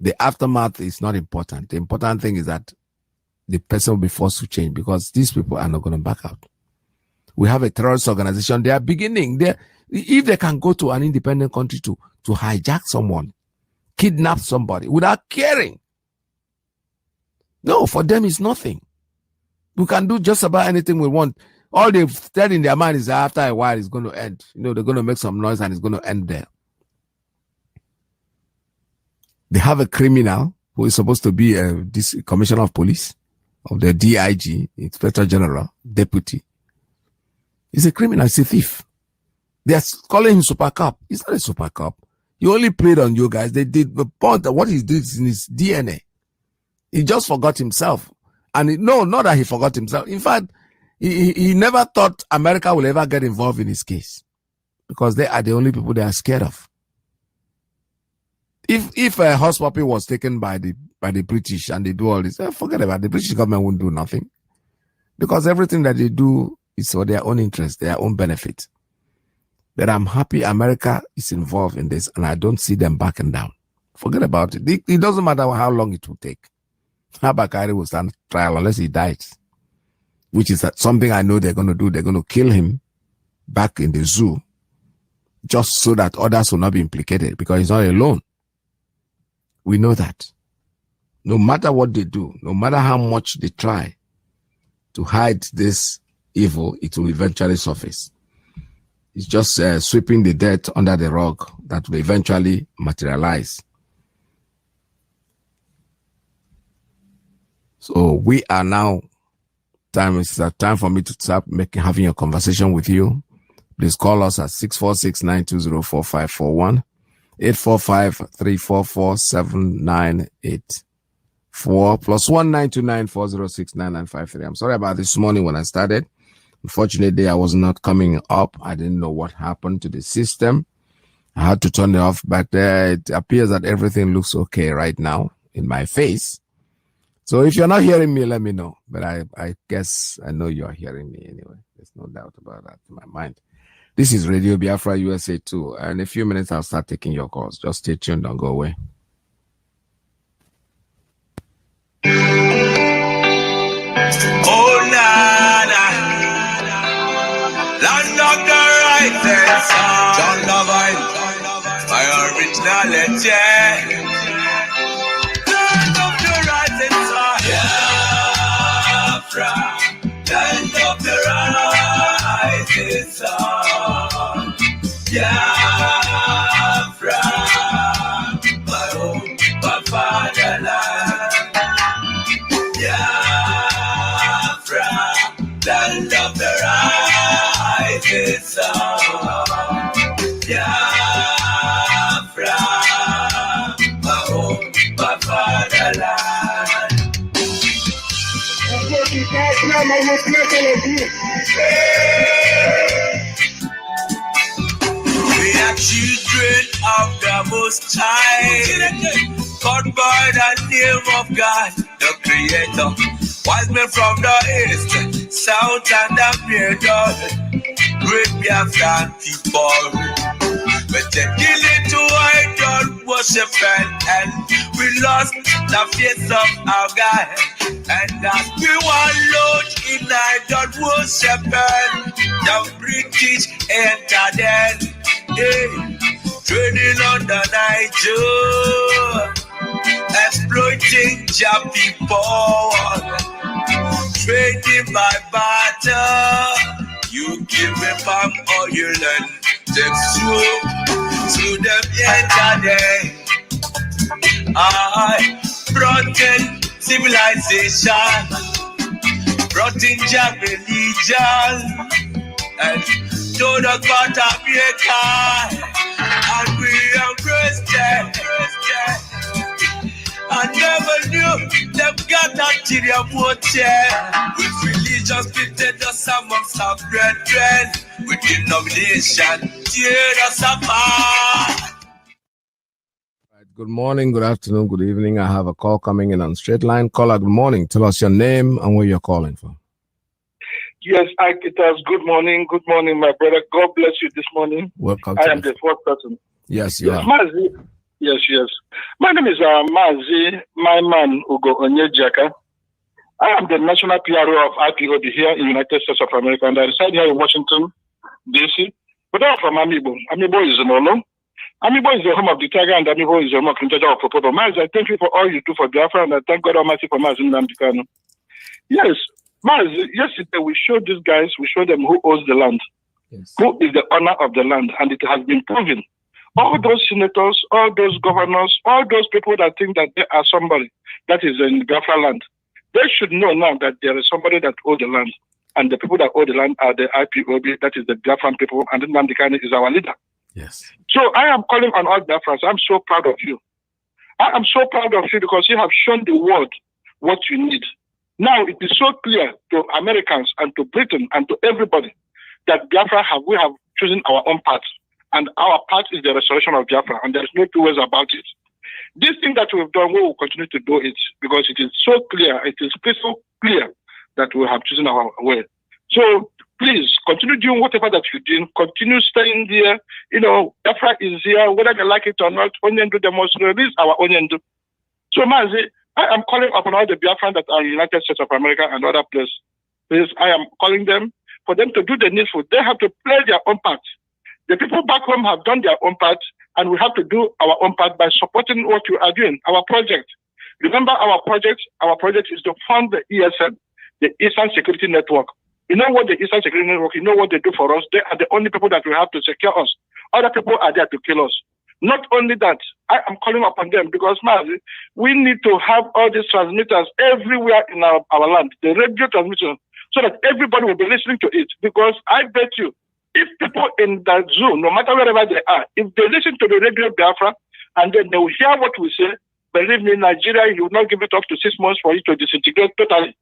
The aftermath is not important. The important thing is that the person will be forced to change because these people are not going to back out. We have a terrorist organization. They are beginning. If they can go to an independent country to hijack someone, kidnap somebody without caring. No, for them it's nothing. We can do just about anything we want. All they've said in their mind is that after a while it's going to end. They're going to make some noise and it's going to end there. They have a criminal who is supposed to be this commissioner of police, of the DIG, Inspector General, deputy. He's a criminal, he's a thief. They are calling him Super Cop. He's not a Super Cop. He only played on you guys. They did the point that what he did is in his DNA. He just forgot himself. And no, not that he forgot himself. In fact, he never thought America will ever get involved in his case because they are the only people they are scared of. If a horse puppy was taken by the British and they do all this, forget about it. The British government won't do nothing because everything that they do is for their own interest, their own benefit. But I'm happy America is involved in this and I don't see them backing down. Forget about it. It doesn't matter how long it will take. Bakari will stand trial unless he dies, which is something I know they're going to do. They're going to kill him back in the zoo just so that others will not be implicated because he's not alone. We know that. No matter what they do, no matter how much they try to hide this evil, it will eventually surface. It's just sweeping the dirt under the rug that will eventually materialize. So we are now, it's time for me to start having a conversation with you. Please call us at 646-920-4541, 845-344-7984, +1 929-406-9953. I'm sorry about this morning when I started. Unfortunately, I was not coming up. I didn't know what happened to the system. I had to turn it off, but it appears that everything looks okay right now in my face. So if you're not hearing me, let me know. But I guess I know you're hearing me anyway. There's no doubt about that in my mind. This is Radio Biafra USA 2. And in a few minutes, I'll start taking your calls. Just stay tuned. Don't go away. Oh, nana. Land of the righteous. John Lovine. My originality. Land of the righteous. Biafra. Land of the righteous. Biafra. My home, my fatherland. Biafra, land of the rising sun. Biafra, my home, my fatherland. We are children of the Most High, called by the name of God, the Creator. Wise men from the east, south, and the middle. Great Biafran people, but they kill it to hide idol worshiping, and we lost the face of our God. And as we wallowed in idol worshiping, the British entered in, trading on the Niger, exploiting your people, trading by barter. You give me palm oil and take soup to them yesterday. I brought in civilization, brought in your religion, and told us about America, and we embraced it. I never knew them got anterior motive. With religious pitted us amongst our brethren, with denomination tear us apart. Good morning, good afternoon, good evening. I have a call coming in on straight line. Caller, good morning. Tell us your name and where you're calling from. Yes, PETERS. Good morning, my brother. God bless you this morning. Welcome. I am the fourth person. Yes, you are. MAZI. Yes. My name is MAZI, my man, Ugo Onyejaka. I am the national PRO of IPOB here in the United States of America, and I reside here in Washington, D.C. But I'm from Amibo. Amibo is Molo. Amibo is the home of the tiger, and Amibo is the home of Kinjaja of Popoto. MAZI, I thank you for all you do for Biafra, and I thank God Almighty for MAZI Nnamdi. Yes, MAZI, yesterday we showed these guys, we showed them who owns the land, who is the owner of the land, and it has been proven. All those senators, all those governors, all those people that think that they are somebody that is in Biafra land, they should know now that there is somebody that owns the land. And the people that own the land are the IPOB, that is the Biafran people, and Nnamdi is our leader. Yes. So I am calling on all Biafrans. I'm so proud of you. I am so proud of you because you have shown the world what you need. Now it is so clear to Americans and to Britain and to everybody that Biafra we have chosen our own path. And our part is the restoration of Biafra, and there's no two ways about it. This thing that we've done, we will continue to do it because it is so clear, it is crystal clear that we have chosen our way. So please continue doing whatever that you do, continue staying there. You know, Biafra is here, whether they like it or not. Onyendu, they must release our Onyendu. So MAZI, I am calling upon all the Biafran that are in the United States of America and other places. Please, I am calling them for them to do the needful. They have to play their own part. The people back home have done their own part, and we have to do our own part by supporting what we are doing, our project. Remember our project is to fund the ESN, the Eastern Security Network. You know what the Eastern Security Network, you know what they do for us? They are the only people that will have to secure us. Other people are there to kill us. Not only that, I am calling upon them because, MAZI, we need to have all these transmitters everywhere in our land, the radio transmission, so that everybody will be listening to it. Because I bet you, if people in that zone, no matter wherever they are, if they listen to the radio Biafra and then they will hear what we say, believe me, Nigeria, you will not give it up to 6 months for it to disintegrate totally.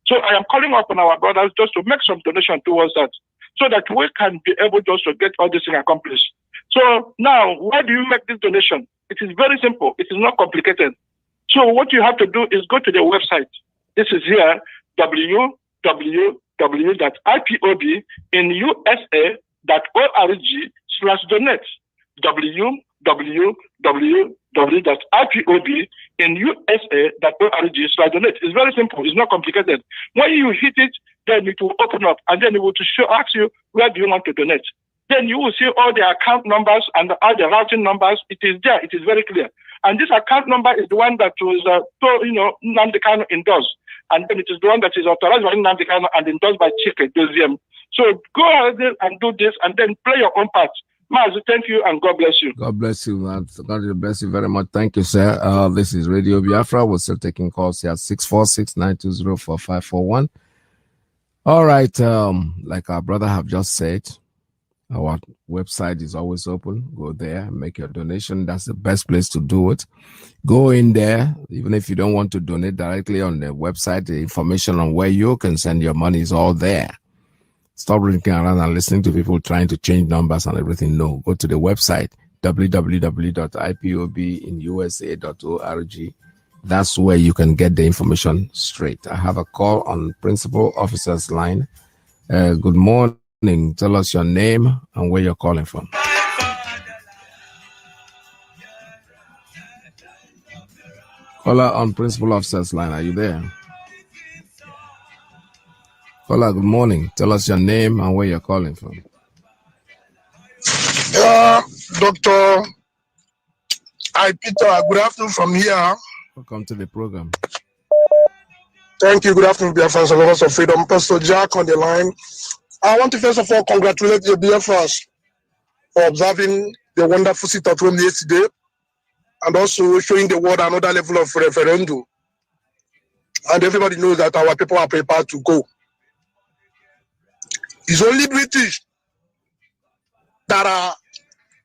So I am calling upon our brothers just to make some donation towards that so that we can be able just to get all this thing accomplished. So now, why do you make this donation? It is very simple. It is not complicated. So what you have to do is go to the website. This is here, www.ipobinUSA.org/donate. www.ipobinUSA.org/donate. It's very simple. It's not complicated. When you hit it, then it will open up and then it will ask you, where do you want to donate? Then you will see all the account numbers and all the routing numbers. It is there. It is very clear. And this account number is the one that was, Nnamdi endorsed. And then it is the one that is authorized by Nnamdi and endorsed by Chike Doziem. So go ahead and do this and then play your own part. MAZI, thank you and God bless you. God bless you, man. God bless you very much. Thank you, sir. This is Radio Biafra. We're still taking calls here at 646-920-4541. All right. Like our brother have just said, our website is always open. Go there, make your donation. That's the best place to do it. Go in there, even if you don't want to donate directly on the website, the information on where you can send your money is all there. Stop looking around and listening to people trying to change numbers and everything. No, go to the website, www.ipobinusa.org. That's where you can get the information straight. I have a call on Principal Officer's line. Good morning. Tell us your name and where you're calling from. Hola on Principal Officers line. Are you there? Hola, good morning. Tell us your name and where you're calling from. Dr. Peter, good afternoon from here. Welcome to the program. Thank you. Good afternoon, Biafrans and lovers of freedom. Pastor Jack on the line. I want to first of all congratulate the Biafrans for observing the wonderful sit at home yesterday and also showing the world another level of referendum. And everybody knows that our people are prepared to go. It's only British that are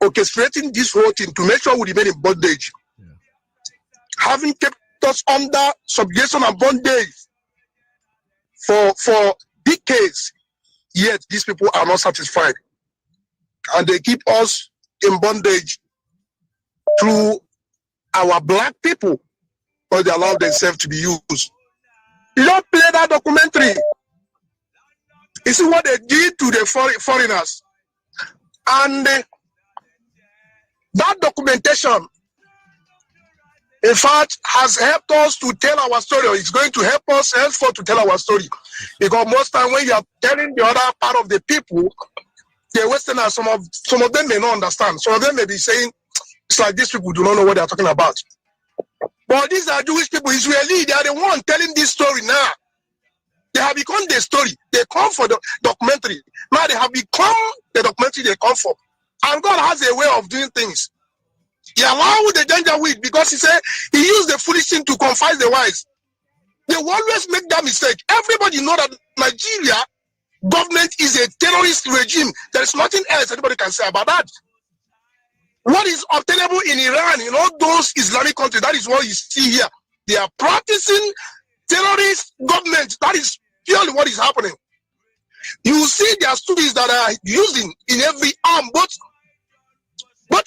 orchestrating this whole thing to make sure we remain in bondage. Yeah. Having kept us under subjugation and bondage for decades, yet these people are not satisfied. And they keep us in bondage through our black people, but they allow themselves to be used. You don't play that documentary. You see what they did to the foreigners. And that documentation, in fact, has helped us to tell our story. It's going to help us henceforth to tell our story. Because most time when you are telling the other part of the people, the Westerners, some of them may not understand. Some of them may be saying, it's like these people do not know what they are talking about. But these are Jewish people, Israeli, they are the one telling this story now. They have become the story. They come for the documentary. Now they have become the documentary they come for. And God has a way of doing things. He allowed the danger with because he said he used the foolish thing to confuse the wise. They always make that mistake. Everybody know that Nigeria government is a terrorist regime. There is nothing else anybody can say about that. What is obtainable in Iran, in all those Islamic countries, that is what you see here. They are practicing terrorist government. That is purely what is happening. You see their students that are using in every arm, but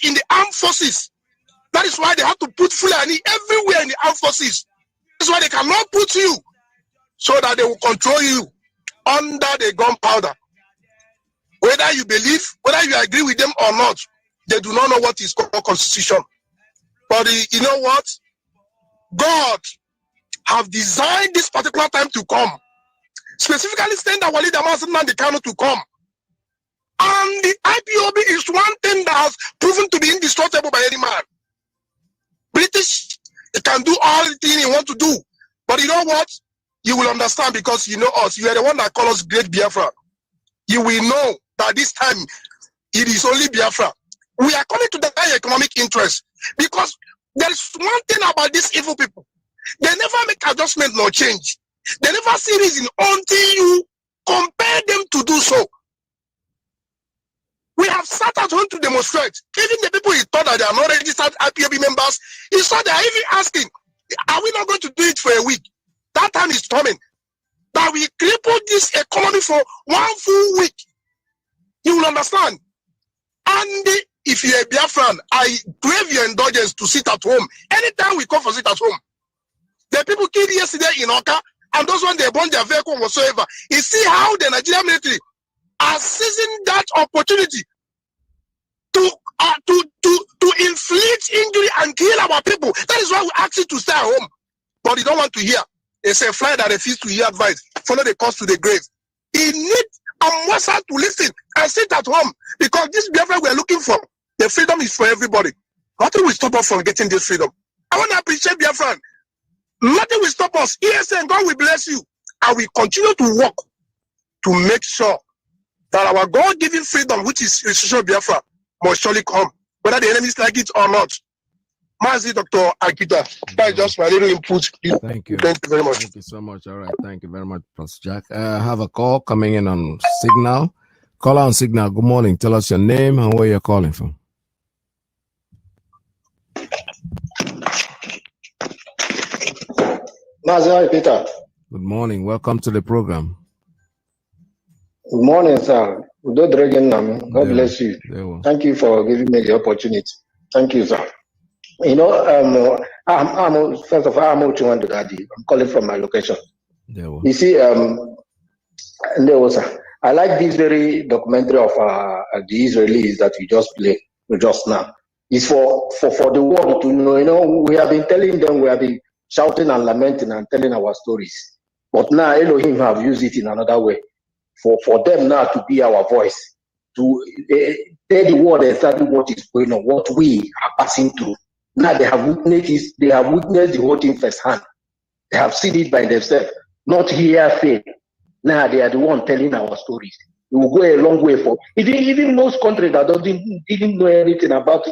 in the armed forces. That is why they have to put Fulani everywhere in the armed forces. That's why they cannot put you, so that they will control you under the gunpowder. Whether you believe, whether you agree with them or not, they do not know what is called constitution. But you know what? God have designed this particular time to come. Specifically saying that Walid Amasimnandi cannot to come. And the IPOB is one thing that has proven to be indestructible by any man. British, it can do all the things you want to do. But you know what? You will understand because you know us. You are the one that call us Great Biafra. You will know that this time it is only Biafra. We are coming to the high economic interest because there is one thing about these evil people. They never make adjustment nor change. They never see reason until you compare them to do so. We have sat at home to demonstrate. Even the people he thought that they are not registered IPOB members, he saw they are even asking, are we not going to do it for a week? That time is coming. That we cripple this economy for one full week. You will understand. And if you're a Biafran, I crave your indulgence to sit at home. Anytime we come for sit at home. The people killed yesterday in Oka, and those when they burned their vehicle whatsoever. You see how the Nigerian military are seizing that opportunity to inflict injury and kill our people. That is why we ask you to stay at home. But you don't want to hear. It's a fly that refuses to hear advice. Follow the cause to the grave. He needs a Mwasa to listen and sit at home. Because this Biafra we are looking for, the freedom is for everybody. Nothing will stop us from getting this freedom. I want to appreciate Biafra. Nothing will stop us. Yes, and God will bless you. And we continue to work to make sure that our God-given freedom, which is Restitution Biafra, must surely come, whether the enemies like it or not. MAZI, Dr. Akita, that's just my little input. Thank you. Thank you very much. Thank you so much. All right. Thank you very much, Pastor Jack. I have a call coming in on Signal. Call on Signal. Good morning. Tell us your name and where you're calling from. MAZI, Peter. Good morning. Welcome to the program. Good morning, sir. God bless you. Thank you for giving me the opportunity. Thank you, sir. You know, I'm first of all, I'm Ochuan Daddy. I'm calling from my location. You see, there was I like this very documentary of the Israelis that we just played just now. It's for the world to know. You know, we have been telling them, we have been shouting and lamenting and telling our stories. But now Elohim have used it in another way for them now to be our voice, to tell the world exactly what is going on, what we are passing through. Now they have witnessed the whole thing firsthand. They have seen it by themselves, not hear faith. Now they are the one telling our stories. It will go a long way for even most countries that didn't know anything about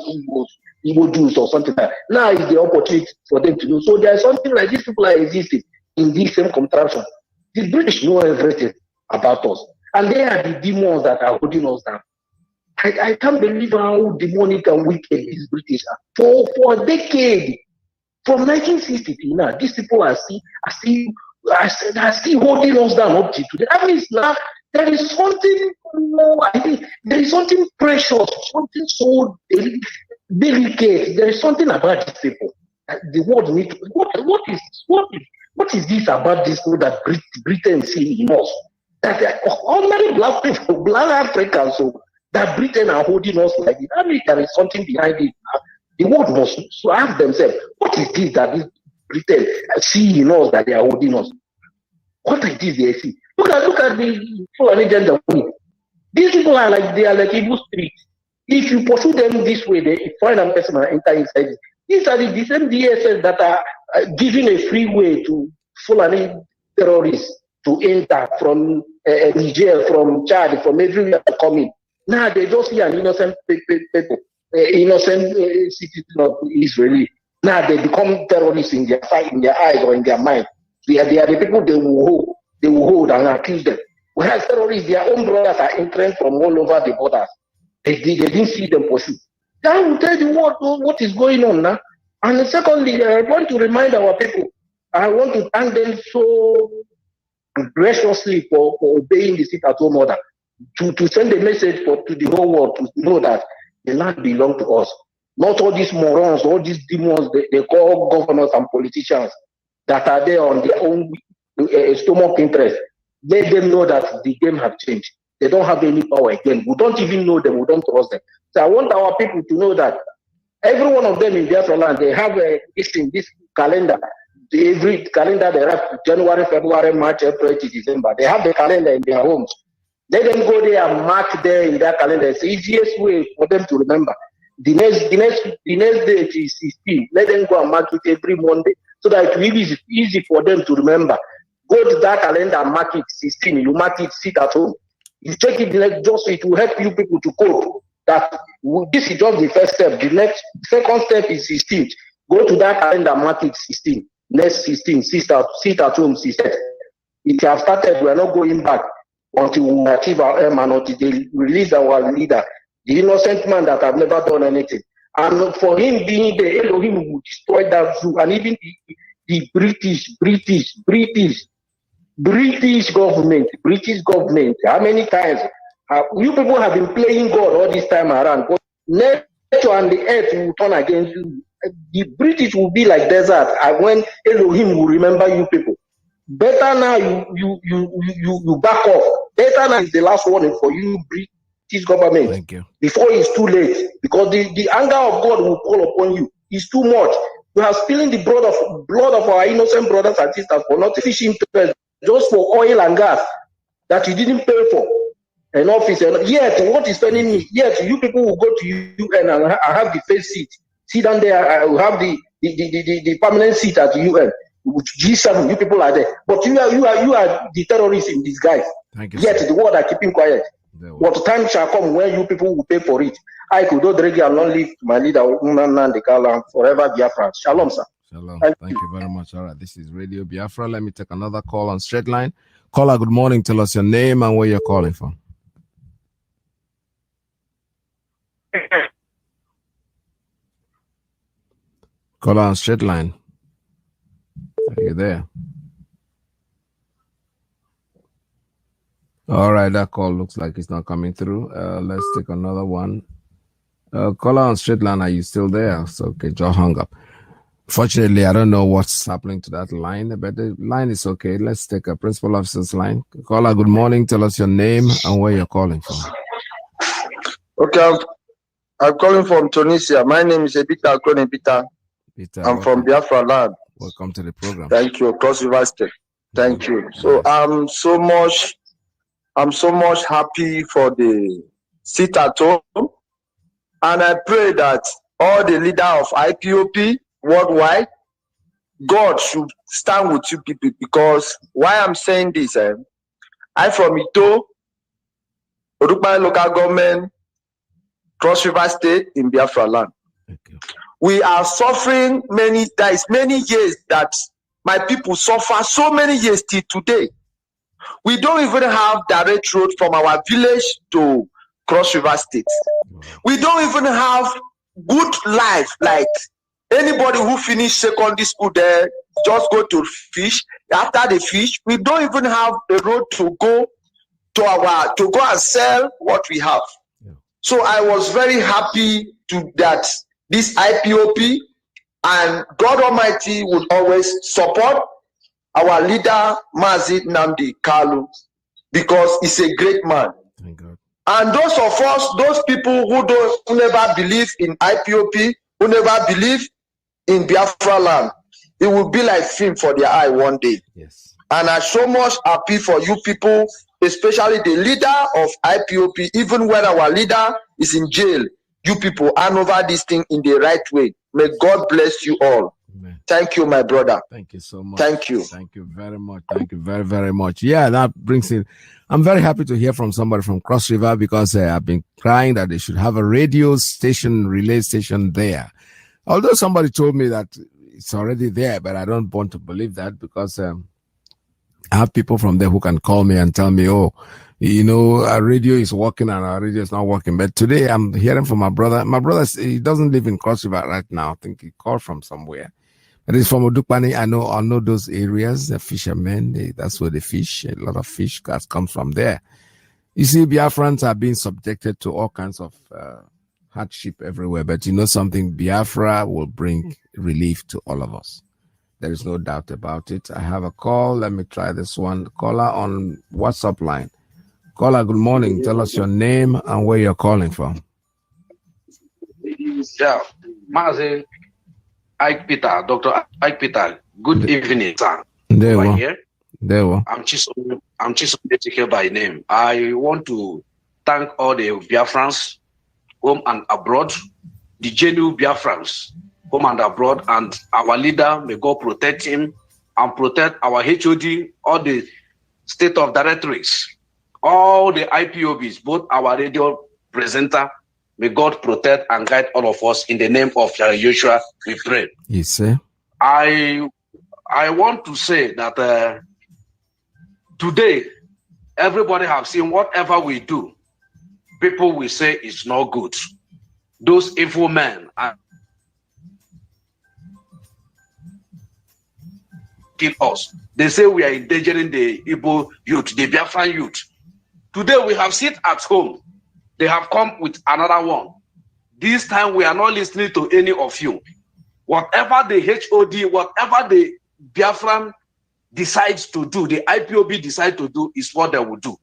Igbo Jews or something like that. Now is the opportunity for them to know. So there's something like these people are existing in this same contraption. The British know everything about us, and they are the demons that are holding us down. I can't believe how demonic and wicked these British are. For a decade, from 1960 to now, these people are still holding us down up to today. That means now there is something more. I think there is something precious, something so delicate. There is something about these people. The world needs. What is this about this people that Britain see in us? That they are ordinary black people, black Africans, so that Britain are holding us like this. I mean, there is something behind it. The world must ask themselves, what is this that this Britain see in us that they are holding us? What is this they see? Look at the Fulani gender. These people are like evil streets. If you pursue them this way, they find a person and enter inside. These are the same DSS that are giving a free way to Fulani terrorists to enter from Niger, from Chad, from everywhere to come in. Now they just see an innocent people, innocent citizen of Israeli. Now they become terrorists in their eyes or in their mind. They are the people they will hold and accuse them. Whereas terrorists, their own brothers are entering from all over the borders. They didn't see them pursue. That will tell you what is going on now. And secondly, I want to remind our people, I want to thank them so graciously for obeying the sit-at-home order, to send a message to the whole world to know that the land belongs to us. Not all these morons, all these demons they call governors and politicians that are there on their own stomach interest. Let them know that the game have changed. They don't have any power again. We don't even know them. We don't trust them. So I want our people to know that every one of them in Biafra land, they have this calendar. Every calendar they have January, February, March, April to December. They have the calendar in their homes. Let them go there and mark there in their calendar. It's the easiest way for them to remember. The next date is 16. Let them go and mark it every Monday so that it will be easy for them to remember. Go to that calendar and mark it 16. You mark it, sit at home. You check it, it will help you people to cope. That this is just the first step. The second step is 16. Go to that calendar, mark it 16. Next 16, sit at home, 16. It has started. We are not going back until we achieve our aim and until they release our leader, the innocent man that have never done anything. And for him being the Elohim who destroyed that zoo, and even the British government, how many times you people have been playing God all this time around? But nature and the earth will turn against you. The British will be like desert, and when Elohim will remember you people. Better now you back off. Better now is the last warning for you, British government. Thank you. Before it's too late, because the anger of God will fall upon you. It's too much. We are spilling the blood of our innocent brothers and sisters for not fishing just for oil and gas that you didn't pay for. Enough is enough. Yet, what is spending me? Yet, you people will go to UN and have the face seat. Sit down there, I will have the permanent seat at the UN. G7, you people are there. But you are the terrorists in disguise. Thank you, yet, sir. the world are keeping quiet. What time shall come when you people will pay for it? I could not drag and not leave my leader, forever Biafra. Shalom, sir. Shalom. Thank you very much. All right, this is Radio Biafra. Let me take another call on straight line. Caller, good morning. Tell us your name and where you're calling from. Caller on straight line. Are you there? All right, that call looks like it's not coming through. Let's take another one. Caller on straight line, are you still there? So, okay, Joe hung up. Fortunately, I don't know what's happening to that line, but the line is okay. Let's take a principal officer's line. Caller, good morning. Tell us your name and where you're calling from. Okay, I'm calling from Tunisia. My name is Ebita Akron Ebita. I'm from Biafra land. Welcome to the program. Thank you, Cross River State. Thank you. So Yes. I'm so much happy for the sit at home, and I pray that all the leader of IPOP worldwide, God should stand with you people, because why I'm saying this, I from Ito, Odukbai local government, Cross River State in Biafra land. We are suffering many years that my people suffer, so many years till today. We don't even have direct road from our village to Cross River State. We don't even have good life, like anybody who finished secondary school there, just go to fish. After the fish, we don't even have a road to go and sell what we have. So I was very happy that this IPOP and God Almighty will always support our leader MAZI Nnamdi Kalu, because he's a great man. And those of us, those people who never believe in IPOP, who never believe in Biafra land, it will be like film for their eye one day. Yes. And I'm so much happy for you people, especially the leader of IPOP. Even when our leader is in jail, you people hand over this thing in the right way. May God bless you all. Amen. Thank you, my brother. Thank you so much. Thank you. Thank you very much. Thank you very, very much. Yeah, that brings in. I'm very happy to hear from somebody from Cross River, because I've been crying that they should have a radio station, relay station there. Although somebody told me that it's already there, but I don't want to believe that, because I have people from there who can call me and tell me, oh, you know, our radio is working and our radio is not working. But today I'm hearing from my brother. My brother, he doesn't live in Cross River right now. I think he called from somewhere. But he's from Odukpani. I know those areas, the fishermen, that's where they fish. A lot of fish comes from there. You see, Biafrans are being subjected to all kinds of hardship everywhere. But you know something, Biafra will bring relief to all of us. There is no doubt about it. I have a call. Let me try this one. Caller on WhatsApp line. Caller, good morning. Tell us your name and where you're calling from. Yeah, MAZI, Ike Peter, Dr. Ike Peter. Good evening, sir. There we here. There we I'm Chisom by name. I want to thank all the Biafrans, home and abroad, the genuine Biafrans, home and abroad, and our leader. May God protect him and protect our HOD, all the state of directories, all the IPOBs, both our radio presenter. May God protect and guide all of us in the name of Yeshua. We pray. Yes, sir. I want to say that today, everybody have seen whatever we do, people will say it's not good. Those evil men are kill us. They say we are endangering the Igbo youth, the Biafran youth. Today we have sit at home. They have come with another one. This time we are not listening to any of you. Whatever the HOD, whatever the Biafran decides to do, the IPOB decide to do, is what they will do.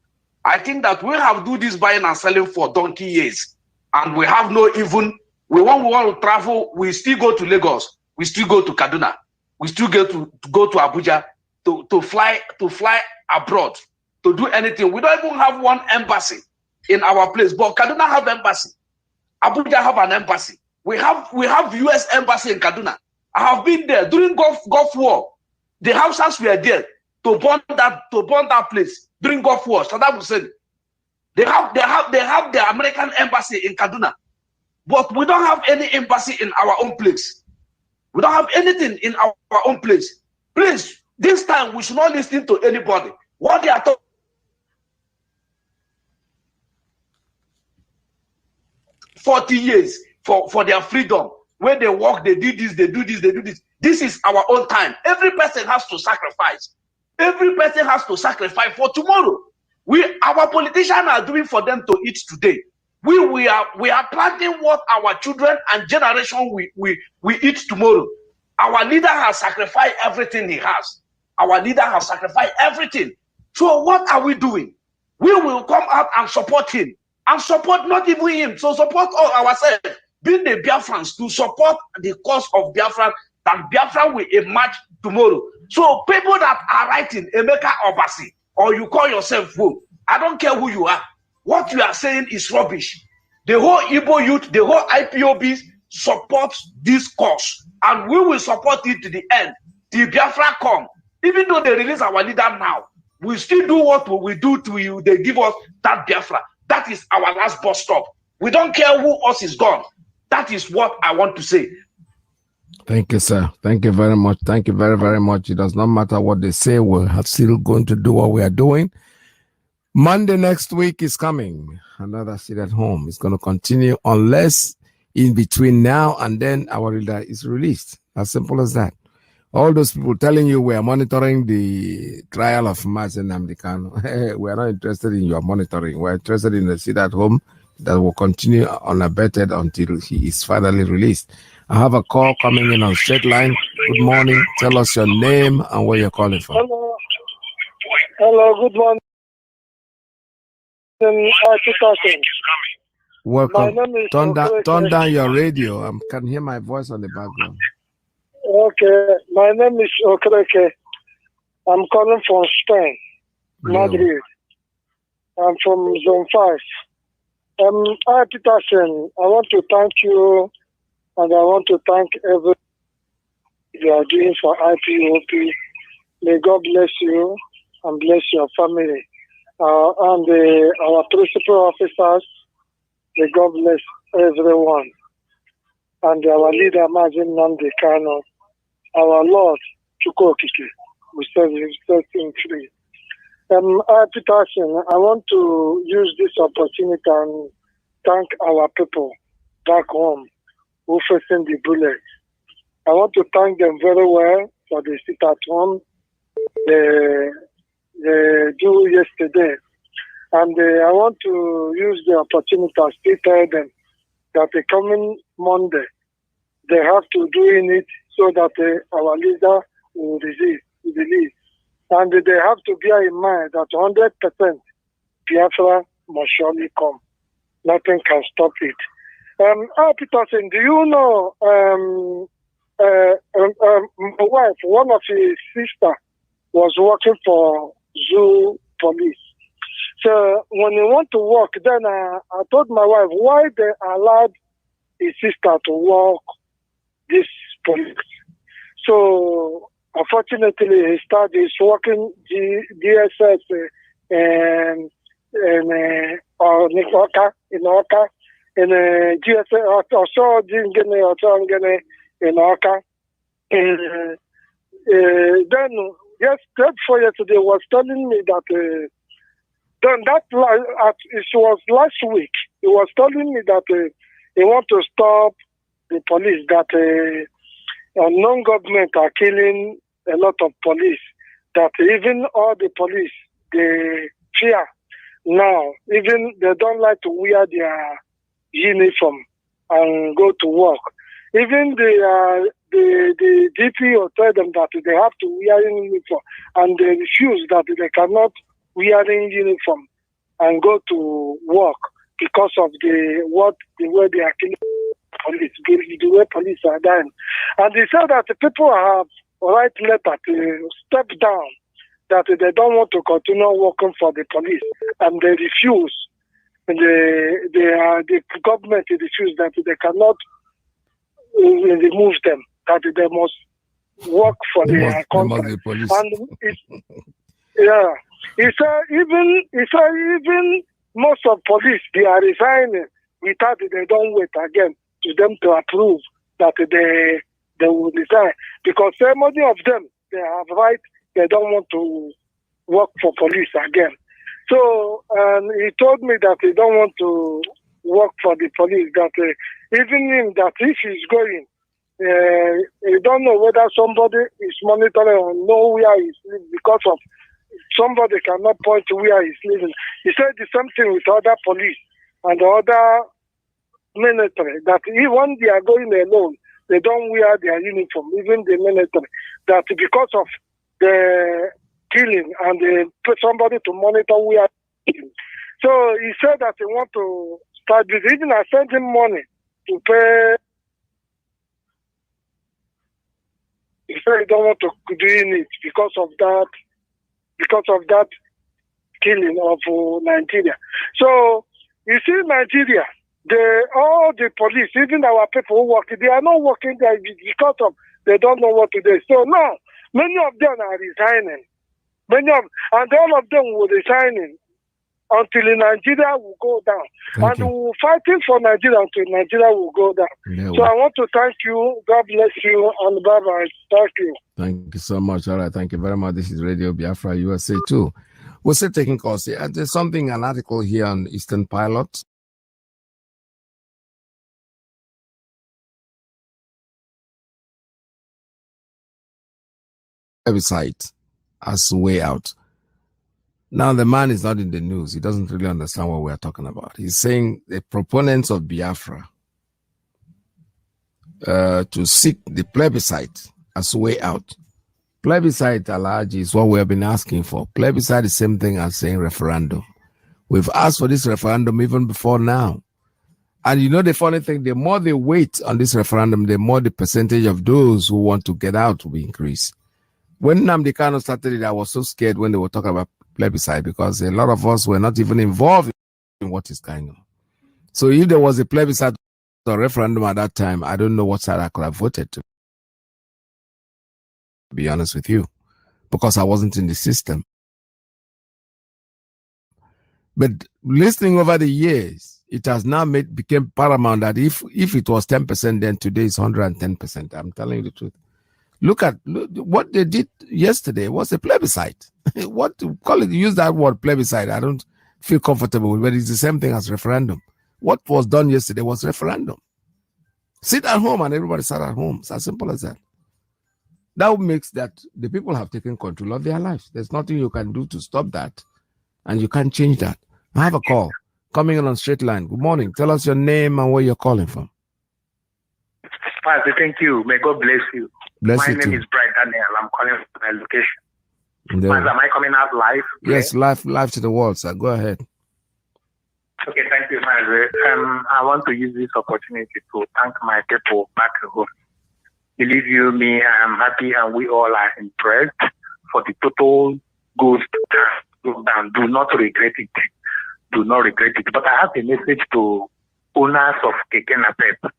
I think that we have do this buying and selling for donkey years, and we have no even. We want to travel. We still go to Lagos. We still go to Kaduna. We still go to Abuja to fly abroad to do anything. We don't even have one embassy in our place, but Kaduna have embassy. Abuja have an embassy. We have US embassy in Kaduna. I have been there during Gulf War. The Hausas were there to burn that place during Gulf War. Saddam Hussein. They have the American embassy in Kaduna, but we don't have any embassy in our own place. We don't have anything in our own place. Please, this time we should not listen to anybody. What they are talking 40 years for their freedom. When they walk, they do this, they do this, they do this. This is our own time. Every person has to sacrifice. Every person has to sacrifice for tomorrow. Our politicians are doing for them to eat today. We are planting what our children and generation we eat tomorrow. Our leader has sacrificed everything he has. Our leader has sacrificed everything. So what are we doing? We will come out and support him. And support not even him. So support all ourselves. Being the Biafrans to support the cause of Biafra that Biafra will emerge tomorrow. So people that are writing Emeka Obasi, or you call yourself who, I don't care who you are. What you are saying is rubbish. The whole Igbo youth, the whole IPOBs supports this cause, and we will support it to the end. Till Biafra come. Even though they release our leader now, we still do what we do to you. They give us that Biafra. That is our last bus stop. We don't care who else is gone. That is what I want to say. Thank you, sir. Thank you very much. Thank you very, very much. It does not matter what they say. We're still going to do what we are doing. Monday next week is coming. Another sit at home. It's going to continue unless in between now and then our leader is released. As simple as that. All those people telling you we are monitoring the trial of MAZI and Nnamdi Kanu. We are not interested in your monitoring. We're interested in the sit at home that will continue unabated until he is finally released. I have a call coming in on straight line. Good morning. Tell us your name and where you're calling from. Hello. Hello, good morning. Welcome. Turn down your radio. I can hear my voice on the background. Okay, my name is Okereke. I'm calling from Spain, Madrid. I'm from Zone 5. Hi, Peterson. I want to thank you, and I want to thank everything you are doing for IPOP. May God bless you and bless your family. And our principal officers, may God bless everyone. And our leader, MAZI Nnamdi Kanu, our Lord, Chukwokike, we serve him free. Peterson, I want to use this opportunity and thank our people back home who facing the bullets. I want to thank them very well for the sit at home they do yesterday. And I want to use the opportunity to still tell them that the coming Monday, they have to do in it so that our leader will release. And they have to bear in mind that 100% Biafra must surely come. Nothing can stop it. Peterson, do you know my wife, one of his sisters, was working for zoo police. So when he went to work, then I told my wife why they allowed his sister to work this police. So unfortunately, he started working DSS in Oka, in GSS, also in Oka. Then, yes, that for yesterday was telling me that then that it was last week. He was telling me that he want to stop the police, that non-government are killing a lot of police, that even all the police, they fear now. Even they don't like to wear their uniform and go to work. Even the DPO tell them that they have to wear uniform, and they refuse, that they cannot wearing uniform and go to work because of the way they are killing police, the way police are dying. And they said that the people have right letter to step down, that they don't want to continue working for the police, and they refuse. And the government refused, that they cannot remove them, that they must work for their country. And yeah. He said even most of police, they are resigning without they don't wait again to them to approve that they will resign. Because so many of them, they have right, they don't want to work for police again. So he told me that he don't want to work for the police, that even him, that if he's going, he don't know whether somebody is monitoring or know where he's living, because of somebody cannot point to where he's living. He said the same thing with other police and the other military, that when they are going alone, they don't wear their uniform, even the military, that because of the killing and they put somebody to monitor where he's living. So he said that he want to start this. Even I sent him money to pay don't want to doing it because of that killing of Nigeria. So you see, Nigeria, all the police, even our people who work, they are not working there because of they don't know what to do. So now many of them are resigning. And all of them will resigning until Nigeria will go down. We're fighting for Nigeria until Nigeria will go down. Yeah, so I want to thank you. God bless you, and bye-bye. Thank you. Thank you so much. All right, thank you very much. This is Radio Biafra USA too. We're still taking calls here. There's an article here on Eastern Pilot. Website as way out. Now, the man is not in the news. He doesn't really understand what we're talking about. He's saying the proponents of Biafra to seek the plebiscite as way out. Plebiscite, Alaji, is what we have been asking for. Plebiscite is the same thing as saying referendum. We've asked for this referendum even before now. And you know the funny thing, the more they wait on this referendum, the more the percentage of those who want to get out will be increased. When Nnamdi Kanu started it, I was so scared when they were talking about plebiscite because a lot of us were not even involved in what is going on. So if there was a plebiscite or referendum at that time, I don't know what side I could have voted to be honest with you, because I wasn't in the system. But listening over the years, it has now became paramount that if it was 10%, then today is 110%. I'm telling you the truth. Look what they did yesterday was a plebiscite. What to call it? Use that word plebiscite. I don't feel comfortable with, but it's the same thing as referendum. What was done yesterday was referendum. Sit at home and everybody sat at home. It's as simple as that. That makes that the people have taken control of their lives. There's nothing you can do to stop that, and you can't change that. I have a call coming in on straight line. Good morning. Tell us your name and where you're calling from. Pastor, thank you. May God bless you. Bless my you name too. is Bright Daniel. I'm calling from my location. Pastor, am I coming out live? Yes, live to the world, sir. Go ahead. Okay, thank you, Pastor. I want to use this opportunity to thank my people back home. Believe you me, I am happy and we all are impressed for the total ghost down. Do not regret it. Do not regret it. But I have a message to owners of Keke Napep.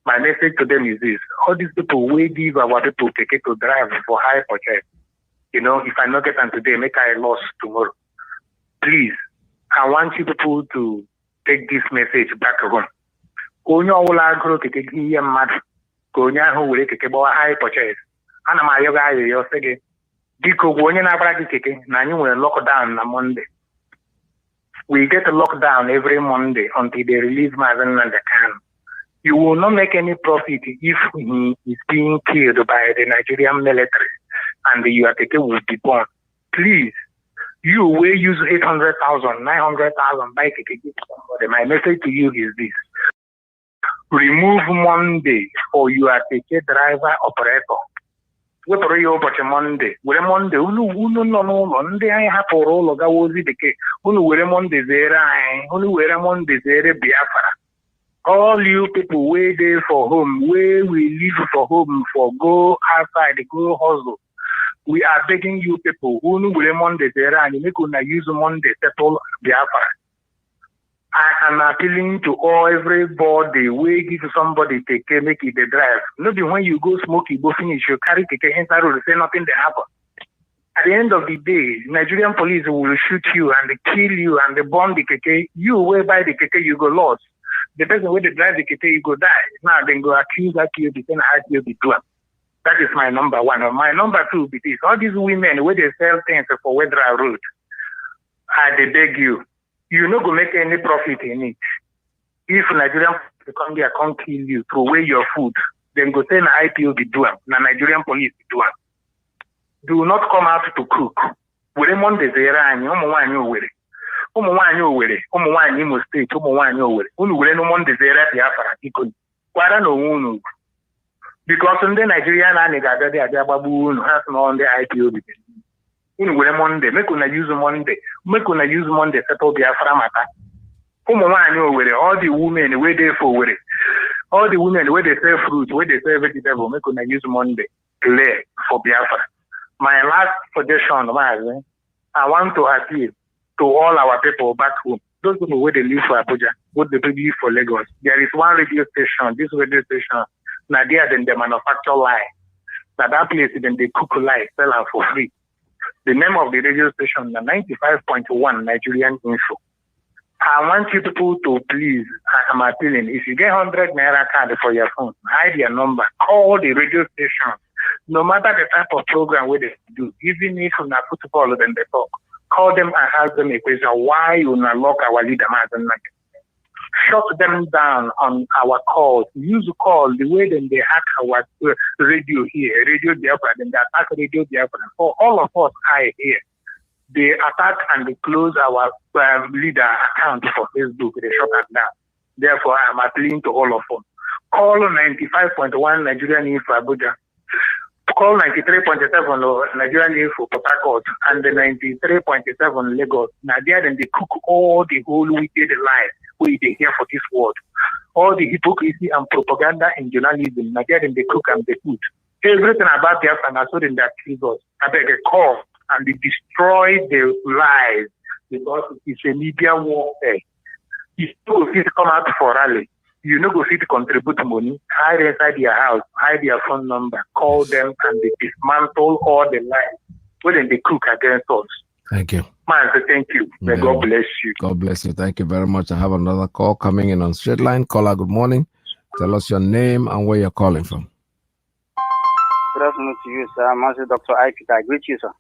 My message to them is this: all these people will give our people Keke to drive for high purchase. You know, if I not get them today, make I loss tomorrow. Please, I want you people to take this message back home. Konya who will take a high purchase. And my yoga, you're saying, Diko, when you're not practicing, now you will lock down on Monday. We get a lockdown every Monday until they release Mazen and the can. You will not make any profit if he is being killed by the Nigerian military and your Keke will be born. Please, you will use 800,000, 900,000 by Keke. My message to you is this: remove Monday for your Keke driver operator. What are you about Monday? Where Monday? No. Monday I have for all of the Keke. Where Monday there? Where Monday there? Biafra. All you people way there for home, where we live for home, for go outside, go hustle. We are begging you people who know where Monday there and you make una use Monday settle Biafra. I am appealing to everybody. We give somebody take make it the drive. Maybe when you go smoke, you go finish, you carry take inside road, say nothing they happen. At the end of the day, Nigerian police will shoot you and they kill you and they burn the Keke. You way buy the Keke, you go lost. The person where they drive the Keke, you go die. Now then go accuse that you become you be doing. That is my number one. My number two is this: all these women where they sell things for Wedra Road, they beg you. You not go make any profit in it. If Nigerian come there, come kill you, throw away your food, then go say na IPO be doing, na Nigerian police be doing. Do not come out to cook. We Monday zera anyi, umuwanyi owere. Umuwanyi owere, umuwanyi Imo State, umuwanyi owere. Unu were no Monday zera Biafra ikoni. Kwara no unu. Because on the Nigerian and they are babu has no on the IPO be. Unu were Monday, make una use Monday. Make una use Monday settle Biafra matter. All the women where they for where all the women where they sell fruit, where they sell vegetable, make una use Monday. Clear for Biafra. My last suggestion was, I want to appeal to all our people back home. Those people where they live for Abuja, what they live for Lagos. There is one radio station, this radio station, now there then they manufacture lie. That place then they cook lie, sell them for free. The name of the radio station is 95.1 Nigerian Info. I want you people to please, I'm appealing, if you get 100 naira card for your phone, hide your number, call the radio station. No matter the type of program where they do, even if you're not football then they talk, call them and ask them a question, why you not lock our leader? Shut them down on our calls. Use call the way then they hack our radio here, Radio Biafra, then they attack Radio Biafra. For all of us, I here. They attack and they close our leader account for Facebook. They shut us down. Therefore, I'm appealing to all of us. Call 95.1 Nigerian Info Abuja. Call 93.7 Nigerian Info Port Harcourt and the 93.7 Lagos. Now there then they cook all the whole wicked lies we they hear for this world. All the hypocrisy and propaganda in journalism. Now there then they cook and they put. Everything about Biafra and so in that kills us. I beg a call. And they destroy their lives because it's a media warfare. You know, if you come out for rally, you know, go see to contribute money, hide inside their house, hide their phone number, call them, and they dismantle all the lies. Well, then they cook against us. Thank you. Man, so thank you. May God bless you. God bless you. Thank you very much. I have another call coming in on straight line. Caller, good morning. Tell us your name and where you're calling from. Good afternoon to you, sir. I'm Dr. Ike. I greet you, sir.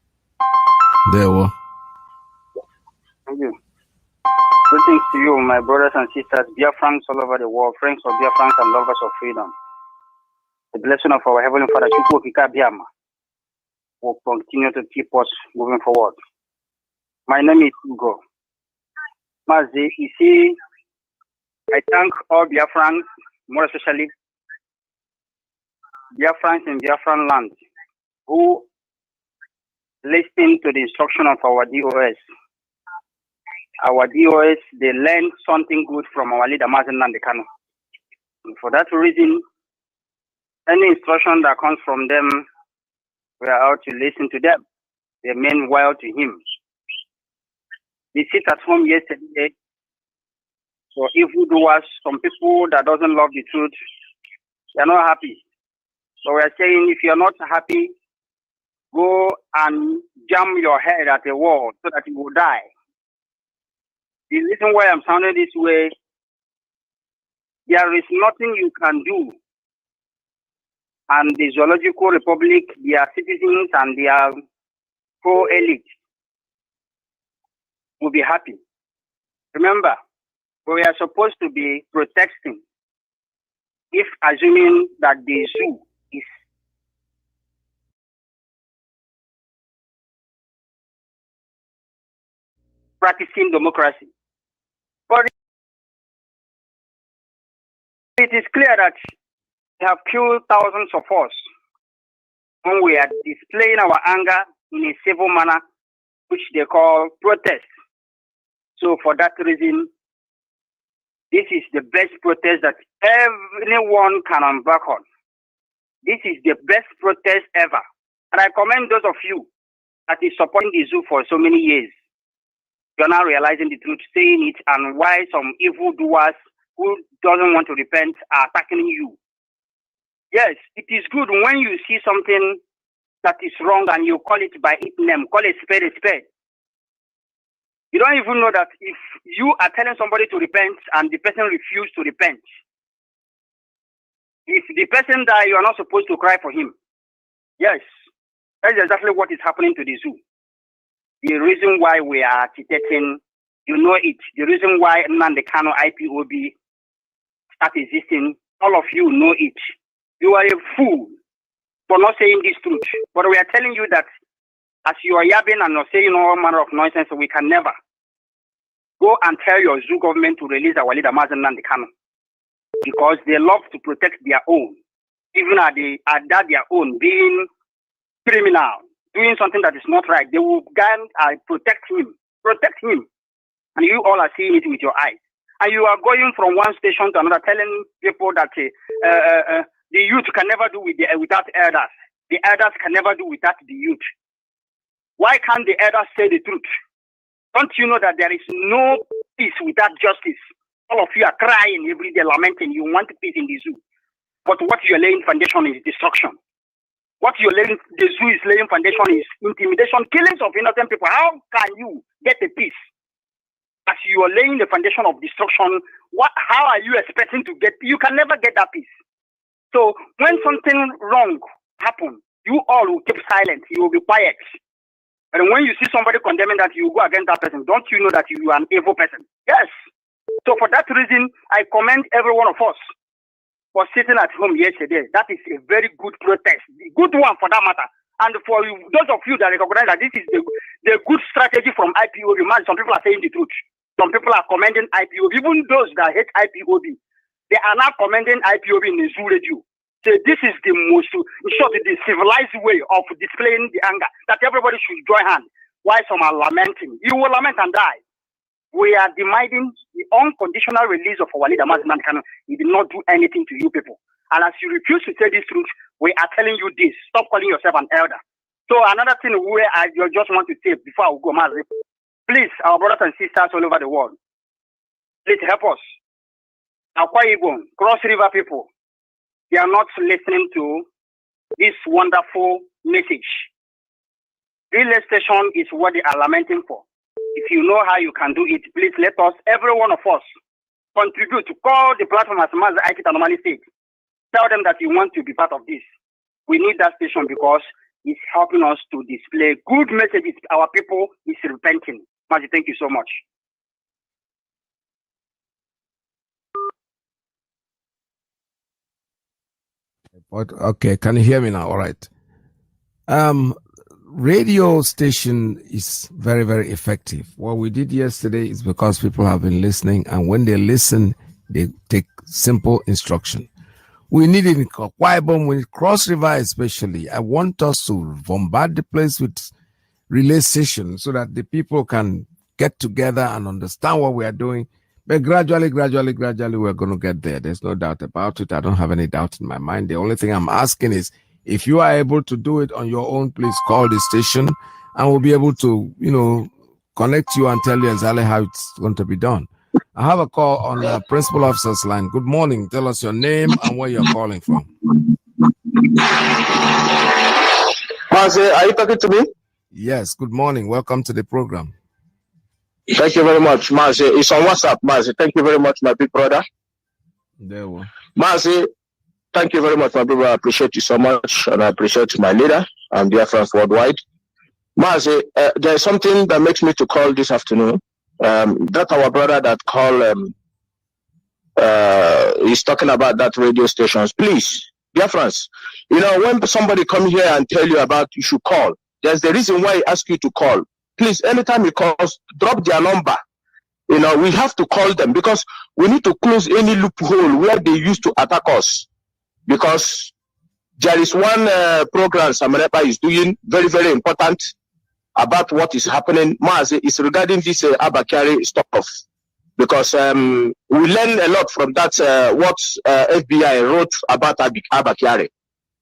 There we Thank you. Greetings to you, my brothers and sisters, Biafrans all over the world, friends of Biafrans and lovers of freedom. The blessing of our Heavenly Father, Chukwu Biama, will continue to keep us moving forward. My name is Ugo. MAZI, you see, I thank all Biafrans, more especially Biafrans in Biafran land, who listening to the instruction of our DOS. Our DOS, they learned something good from our leader, MAZI Nandekano. For that reason, any instruction that comes from them, we are out to listen to them. They mean well to him. We sit at home yesterday. So if we do us, some people that doesn't love the truth, they are not happy. So we are saying, if you are not happy, go and jam your head at the wall so that you will die. The reason why I'm sounding this way, there is nothing you can do. And the Zoological Republic, their citizens and their pro-elite will be happy. Remember, we are supposed to be protecting, if assuming that the zoo is practicing democracy. But it is clear that they have killed thousands of us when we are displaying our anger in a civil manner, which they call protest. So for that reason, this is the best protest that anyone can embark on. This is the best protest ever. And I commend those of you that is supporting the zoo for so many years. You're now realizing the truth, saying it, and why some evildoers who doesn't want to repent are attacking you. Yes, it is good when you see something that is wrong and you call it by its name, call it spade a spade. You don't even know that if you are telling somebody to repent and the person refuses to repent, if the person dies, you are not supposed to cry for him. Yes, that's exactly what is happening to the zoo. The reason why we are agitating, you know it. The reason why Nandekano IPOB start existing, all of you know it. You are a fool for not saying this truth. But we are telling you that as you are yabbing and not saying all manner of nonsense, we can never go and tell your zoo government to release our leader, MAZI Nandekano, because they love to protect their own, even at their own, being criminal, doing something that is not right. They will protect him, and you all are seeing it with your eyes. And you are going from one station to another, telling people that the youth can never do without elders. the elders can never do without the youth. Why can't the elders say the truth? Don't you know that there is no peace without justice? All of you are crying every day, lamenting. You want peace in the zoo. But what you're laying foundation is destruction. What you're laying, the zoo is laying foundation is intimidation, killings of innocent people. How can you get a peace? As you are laying the foundation of destruction, how are you expecting to get? You can never get that peace. So when something wrong happens, you all will keep silent. You will be quiet. And when you see somebody condemning that, you go against that person. Don't you know that you are an evil person? Yes. So for that reason, I commend every one of us for sitting at home yesterday. That is a very good protest. A good one for that matter. And for those of you that recognize that this is the good strategy from IPOB, man, some people are saying the truth. Some people are commending IPOB. Even those that hate IPOB, they are now commending IPOB in the Zoo Radio. So this is the most, in short, the civilized way of displaying the anger, that everybody should join hands. While some are lamenting. You will lament and die. We are demanding the unconditional release of our leader, MAZI. He did not do anything to you people. And as you refuse to say this truth, we are telling you this. Stop calling yourself an elder. So another thing where I just want to say before I go, MAZI, please, our brothers and sisters all over the world, please help us. Akwa Ibom, Cross River people, they are not listening to this wonderful message. Relay station is what they are lamenting for. If you know how you can do it, please let us, every one of us, contribute to call the platform as MAZI Aikita normally said. Tell them that you want to be part of this. We need that station because it's helping us to display good messages. Our people is repenting. MAZI, thank you so much. Okay, can you hear me now? All right. Radio station is very, very effective. What we did yesterday is because people have been listening, and when they listen, they take simple instruction. We need it in Akwa Ibom, with Cross River especially. I want us to bombard the place with relay station so that the people can get together and understand what we are doing. But gradually, we're going to get there. There's no doubt about it. I don't have any doubt in my mind. The only thing I'm asking is, if you are able to do it on your own, please call the station and we'll be able to, connect you and tell you exactly how it's going to be done. I have a call on the Principal Officer's line. Good morning. Tell us your name and where you're calling from. MAZI, are you talking to me? Yes, good morning. Welcome to the program. Thank you very much, MAZI. It's on WhatsApp, MAZI. Thank you very much, my big brother. There we go. MAZI, thank you very much, my brother. I appreciate you so much, and I appreciate my leader and dear friends worldwide. MAZI, there's something that makes me to call this afternoon. That our brother that called is talking about that radio stations. Please, dear friends, when somebody come here and tell you about you should call, there's the reason why he ask you to call. Please, anytime he calls, drop their number. We have to call them because we need to close any loophole where they used to attack us. Because there is one program Samarepa is doing, very, very important, about what is happening. MAZI is regarding this Abakari stuff. Because we learn a lot from that, what FBI wrote about Abakari.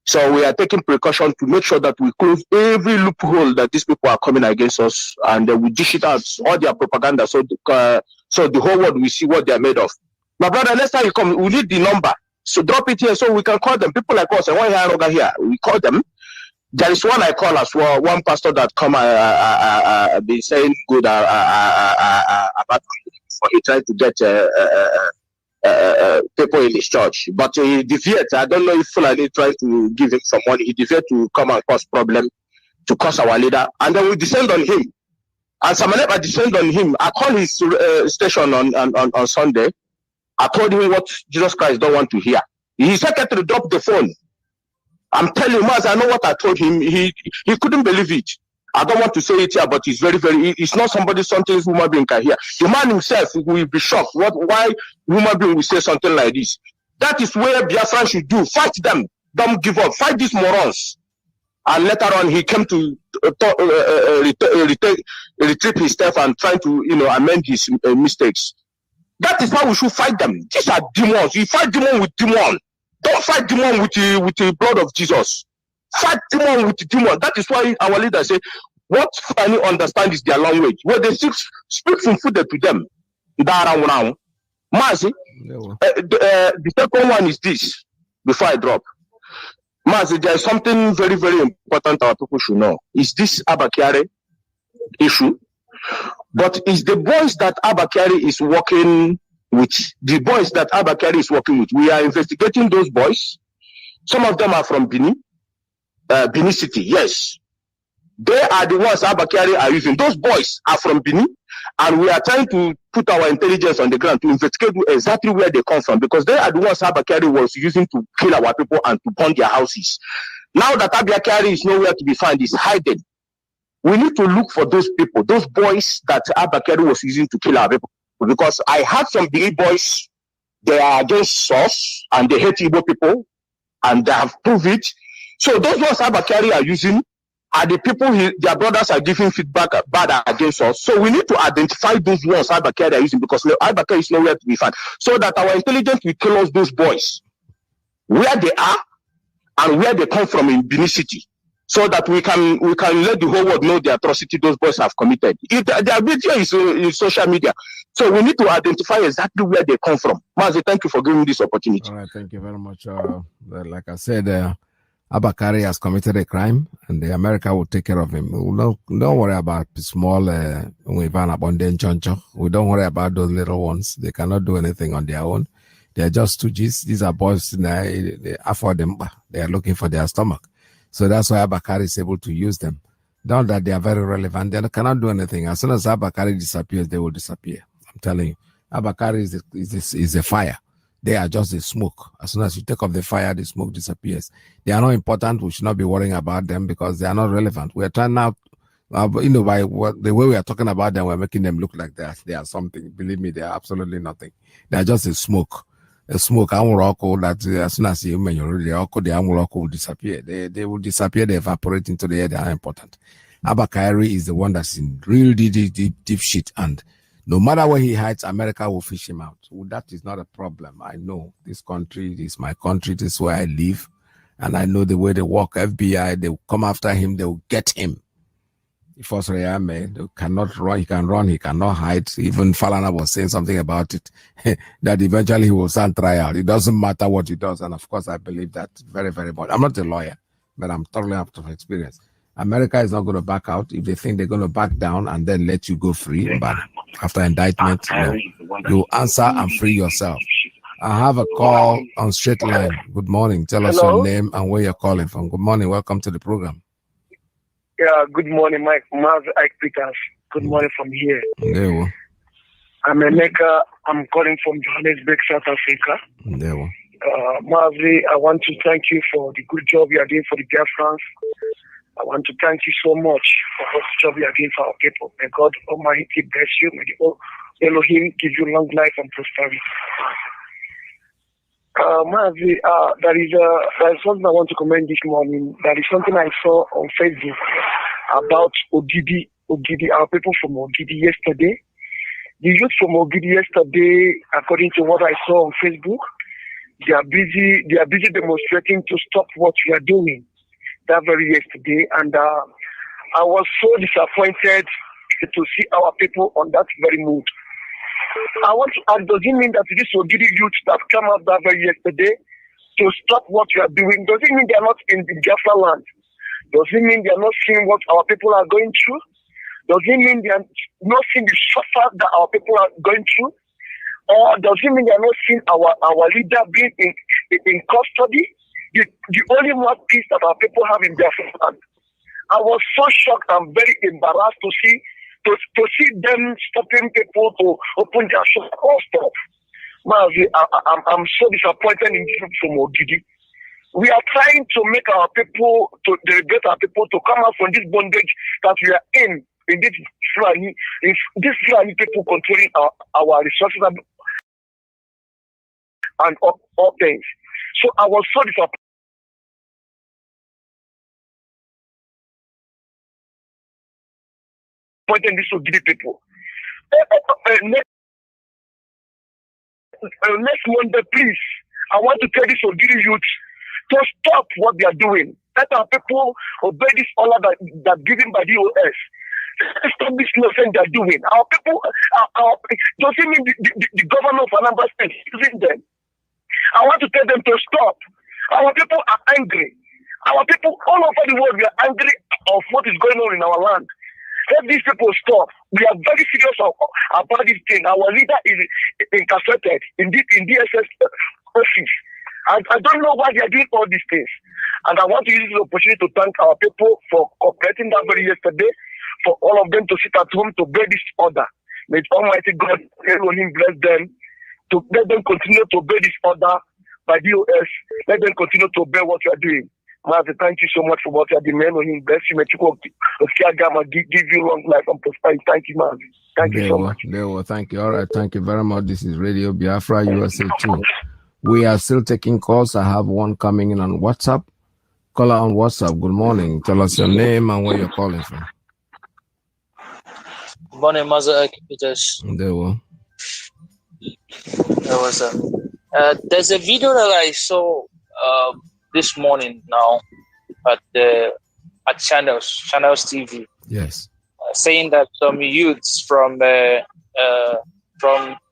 So we are taking precaution to make sure that we close every loophole that these people are coming against us, and we dish it out, all their propaganda, so the whole world will see what they are made of. My brother, next time you come, we need the number. So drop it here so we can call them. People like us, and one here over here, we call them. There is one I call as well, one pastor that come been saying good about he tried to get people in his church, but he deviated. I don't know if Fulani tried to give him some money. He deviated to come and cause problem, to cause our leader, and then we descend on him. And Samanepa descend on him. I called his station on Sunday. I told him what Jesus Christ don't want to hear. He said to drop the phone. I'm telling you, Maz, I know what I told him. He couldn't believe it. I don't want to say it here, but it's very, very. It's not something human being can hear. The man himself will be shocked. Why human being will say something like this? That is where Biafra should do. Fight them. Don't give up. Fight these morons. And later on, he came to retrieve his stuff and try to, amend his mistakes. That is how we should fight them. These are demons. You fight demon with demon. Don't fight demon with the blood of Jesus. Fight demon with demon. That is why our leaders say, what Fulani understand is their language. When they speak some food to them. Mazi, the second one is this, before I drop. Mazi, there is something very, very important our people should know. Is this Abakari issue? But is the boys that Abakari is working with, we are investigating those boys. Some of them are from Benin City, yes. They are the ones Abakari are using. Those boys are from Benin, and we are trying to put our intelligence on the ground to investigate exactly where they come from, because they are the ones Abakari was using to kill our people and to burn their houses. Now that Abakari is nowhere to be found, is hiding. We need to look for those people, those boys that Abakari was using to kill our people. Because I had some big boys, they are against us, and they hate Igbo people, and they have proved it. So those ones Abakari are using are the people their brothers are giving feedback bad against us. So we need to identify those ones Abakari are using, because Abakari is nowhere to be found. So that our intelligence will tell us those boys, where they are and where they come from in Benin City. So that we can let the whole world know the atrocity those boys have committed. Their video is in social media. So we need to identify exactly where they come from. Mazi, thank you for giving me this opportunity. All right, thank you very much. Like I said, Abakari has committed a crime, and the America will take care of him. Don't worry about the small we don't worry about those little ones. They cannot do anything on their own. They are just stooges. These are boys. They afford them. They are looking for their stomach. So that's why Abakari is able to use them. Not that they are very relevant. They cannot do anything. As soon as Abakari disappears, they will disappear. I'm telling you. Abakari is a fire. They are just a smoke. As soon as you take off the fire, the smoke disappears. They are not important. We should not be worrying about them because they are not relevant. We are trying now, by the way we are talking about them, we're making them look like they are something. Believe me, they are absolutely nothing. They are just a smoke. A smoke, that as soon as you the will disappear. They will disappear, they evaporate into the air, they are important. Abakari is the one that's in real deep shit, and no matter where he hides, America will fish him out. Well, that is not a problem. I know this country, this is my country, this is where I live, and I know the way they work. FBI, they will come after him, they will get him. If they cannot run, he can run, he cannot hide. Even Falana was saying something about it, that eventually he will stand trial. It doesn't matter what he does. And of course, I believe that very, very much. I'm not a lawyer, but I'm thoroughly up to experience. America is not going to back out. If they think they're going to back down and then let you go free, but after indictment, you answer and free yourself. I have a call on straight line. Good morning. Tell us your name and where you're calling from. Good morning. Welcome to the program. Yeah, good morning, Mike. MAZI PETERS. Good morning from here. Yeah, I'm Emeka. I'm calling from Johannesburg, South Africa. Yeah. MAZI, I want to thank you for the good job you are doing for the Biafrans. I want to thank you so much for the job you are doing for our people. May God Almighty bless you. May the Elohim give you long life and prosperity. MAZI, there is something I want to comment this morning. There is something I saw on Facebook about Ogidi, our people from Ogidi yesterday. The youth from Ogidi yesterday, according to what I saw on Facebook, they are busy demonstrating to stop what we are doing. That very yesterday, and I was so disappointed to see our people on that very mood. I want to ask, does it mean that this Ogidi youth that come out that very yesterday to stop what we are doing, does it mean they are not in the Biafra land? Does it mean they are not seeing what our people are going through? Does it mean they are not seeing the suffer that our people are going through? Or does it mean they are not seeing our leader being in custody? The only one peace that our people have in Biafra land. I was so shocked and very embarrassed to see them stopping people to open their shop or stuff. MAZI, I'm so disappointed in people from Ogidi. We are trying to make our people, to liberate our people to come out from this bondage that we are in this Fulani people controlling our resources and all things. So I was so disappointed. This will give people. Next Monday, please, I want to tell this Ogidi youth to stop what they are doing. Let our people obey this order that given by the OS. Stop this nonsense they're doing. Our people, doesn't mean the governor of Anambra State is using them. I want to tell them to stop. Our people are angry. Our people all over the world, we are angry of what is going on in our land. Let these people stop. We are very serious about this thing. Our leader is incarcerated in DSS office. I don't know why they are doing all these things. And I want to use this opportunity to thank our people for cooperating that very yesterday, for all of them to sit at home to obey this order. May Almighty God Elohim bless them, to let them continue to obey this order by DOS. Let them continue to obey what you are doing. Master, thank you so much for what you are doing. May Elohim bless you. May give you long life and prosperity. Thank you, Master. Thank you so much. Thank you. All right. Thank you very much. This is Radio Biafra USA 2. We are still taking calls. I have one coming in on WhatsApp. Caller on WhatsApp. Good morning. Tell us your name and where you're calling from. Good morning, MAZI PETERS. There's a video that I saw this morning now at Channels TV. Yes. Saying that some youths from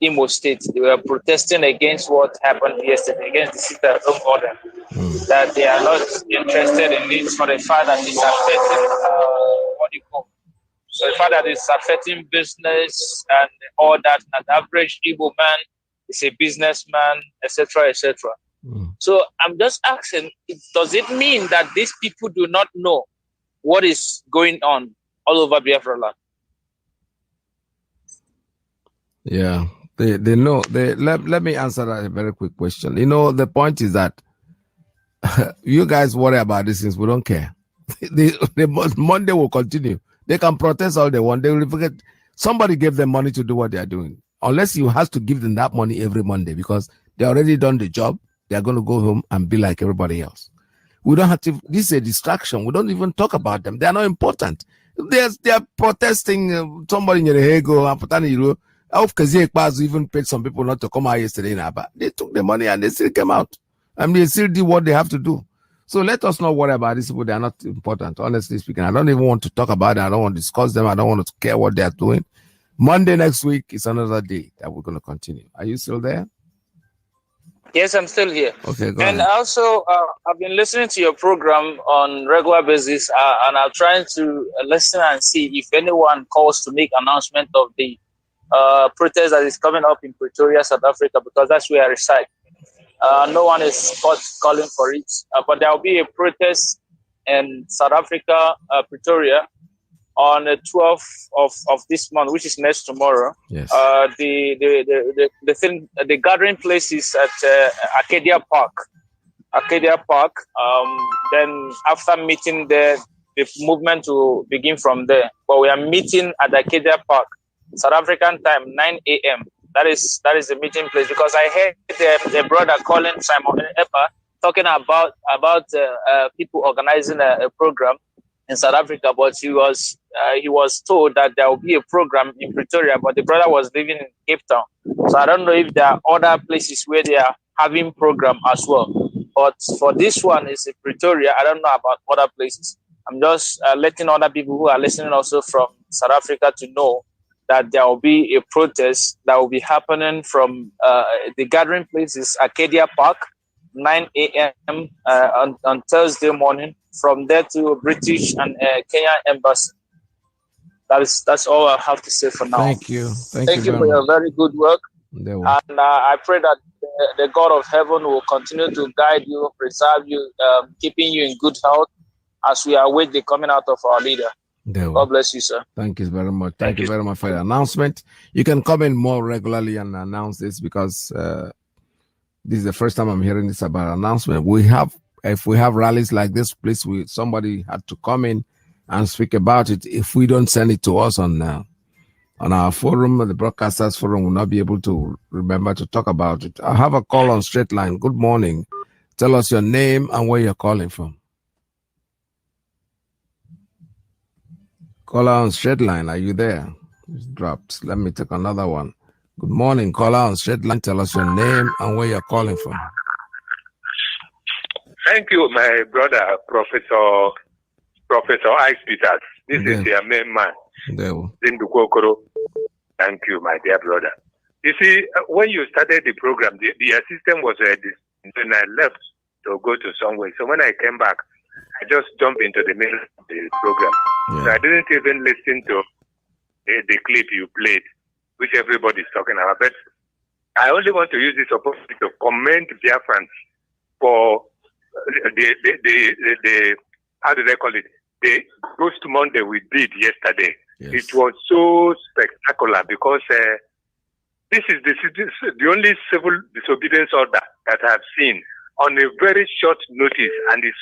Imo State, they were protesting against what happened yesterday, against the sit-at-home order. That they are not interested in it for the fact that it's affecting so the fact that it's affecting business and all that. An average Igbo man is a businessman, etc., etc. So I'm just asking, does it mean that these people do not know what is going on all over Biafra land? Yeah, they know. Let me answer that a very quick question. You know, the point is that you guys worry about these things. We don't care. Monday will continue. They can protest all they want. They will forget. Somebody gave them money to do what they are doing. Unless you have to give them that money every Monday because they already done the job. They are going to go home and be like everybody else. We don't have to. This is a distraction. We don't even talk about them. They are not important. They are protesting. Somebody in Yerehego, even paid some people not to come out yesterday in Aba. They took the money and they still came out. And they still did what they have to do. So let us not worry about these people. They are not important, honestly speaking. I don't even want to talk about them. I don't want to discuss them. I don't want to care what they are doing. Monday next week is another day that we're going to continue. Are you still there? Yes, I'm still here. Okay, go and ahead. Also, I've been listening to your program on regular basis, and I'm trying to listen and see if anyone calls to make announcement of the protest that is coming up in Pretoria, South Africa, because that's where I reside. No one is calling for it, but there will be a protest in South Africa, Pretoria, on the 12th of this month, which is next tomorrow. Yes. The gathering place is at Arcadia Park. Then after meeting there, the movement will begin from there. But we are meeting at Arcadia Park, South African time, 9 a.m. That is the meeting place, because I heard the brother calling Simon Epa talking about people organizing a program in South Africa, but he was told that there will be a program in Pretoria, but the brother was living in Cape Town. So I don't know if there are other places where they are having program as well. But for this one, it's in Pretoria. I don't know about other places. I'm just letting other people who are listening also from South Africa to know that there will be a protest that will be happening from the gathering place is Arcadia Park, 9 a.m. On Thursday morning, from there to British and Kenya Embassy. That's all I have to say for now. Thank you. Thank you for your very good work. And I pray that the God of heaven will continue to guide you, preserve you, keeping you in good health as we await the coming out of our leader. God bless you, sir. Thank you very much. Thank you very much for your announcement. You can come in more regularly and announce this, because this is the first time I'm hearing this about announcement. If we have rallies like this, please, somebody had to come in and speak about it. If we don't send it to us on our forum, the broadcasters forum will not be able to remember to talk about it. I have a call on straight line. Good morning. Tell us your name and where you're calling from. Caller on straight line, are you there? It's dropped. Let me take another one. Good morning, caller on straight line. Tell us your name and where you're calling from. Thank you, my brother, Professor Ike Peters. This is your main man, Zindu Kokoro. Thank you, my dear brother. You see, when you started the program, the system was this. When I left to go to somewhere, so when I came back, I just jumped into the middle of the program. So I didn't even listen to the clip you played, which everybody's talking about. But I only want to use this opportunity to commend Biafrans for the how do they call it? The Ghost Monday we did yesterday. Yes. It was so spectacular because this is the only civil disobedience order that I've seen on a very short notice, and it's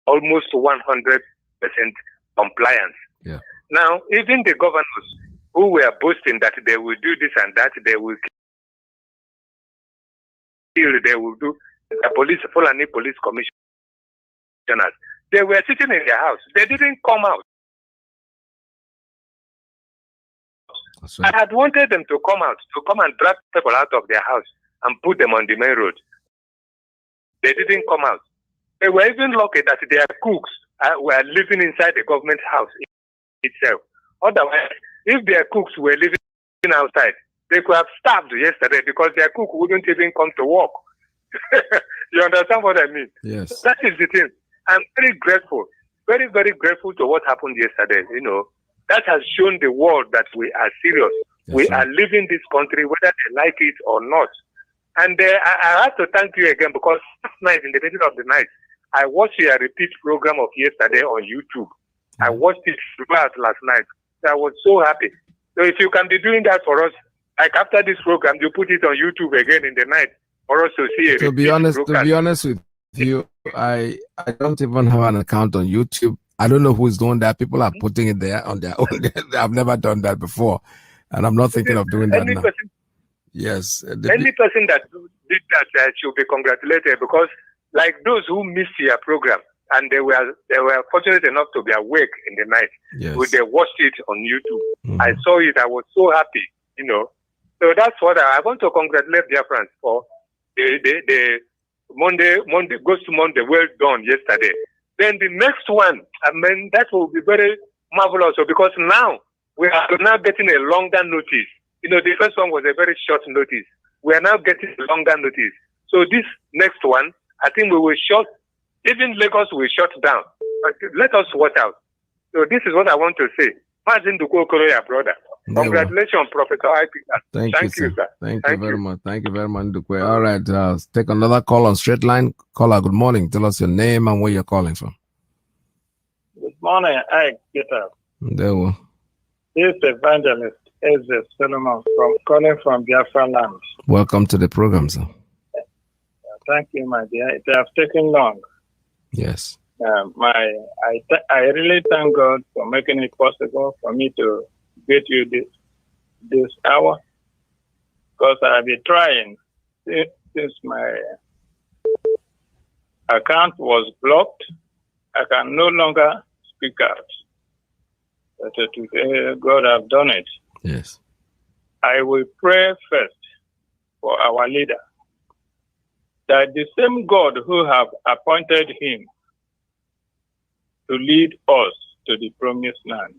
almost 100% compliance. Yeah. Now, even the governors who were boasting that they will do this and that, they will kill, they will do the police, Fulani police commissioners. They were sitting in their house. They didn't come out. Right. I had wanted them to come out, to come and drag people out of their house and put them on the main road. They didn't come out. They were even lucky that their cooks were living inside the government house itself. Otherwise, if their cooks were living outside, they could have starved yesterday because their cook wouldn't even come to work. You understand what I mean? Yes. That is the thing. I'm very grateful, very, very grateful to what happened yesterday. You know, that has shown the world that we are serious. Yes, we are living this country, whether they like it or not. And I have to thank you again because last night, in the middle of the night, I watched a repeat program of yesterday on YouTube. I watched it throughout last night. I was so happy. So if you can be doing that for us, like after this program, you put it on YouTube again in the night for us to see it. To be honest with you, I don't even have an account on YouTube. I don't know who's doing that. People are putting it there on their own. I've never done that before, and I'm not thinking of doing that now. Yes. Any person that did that should be congratulated because, like those who missed your program and they were fortunate enough to be awake in the night, they watched it on YouTube. I saw it. I was so happy, you know. So that's what I want to congratulate dear friends for the Monday Ghost Monday. Well done yesterday. Then the next one, I mean, that will be very marvelous because now we are now getting a longer notice. You know, the first one was a very short notice. We are now getting a longer notice. So this next one, I think we will shut, even Lagos will shut down. But let us watch out. So this is what I want to say. Mazin Duko Koroya, brother. Congratulations, Professor IP. Thank you, sir. Thank you very much. Thank you very much, Dukwe. All right, let's take another call on straight line. Caller, good morning. Tell us your name and where you're calling from. Good morning, Ike Peter. There we go. This evangelist is Solomon calling from Biafra land. Welcome to the program, sir. Thank you, my dear. It has taken long. Yes. I really thank God for making it possible for me to get you this hour because I've been trying since my account was blocked. I can no longer speak out. But today, God have done it. Yes. I will pray first for our leader, that the same God who have appointed him to lead us to the promised land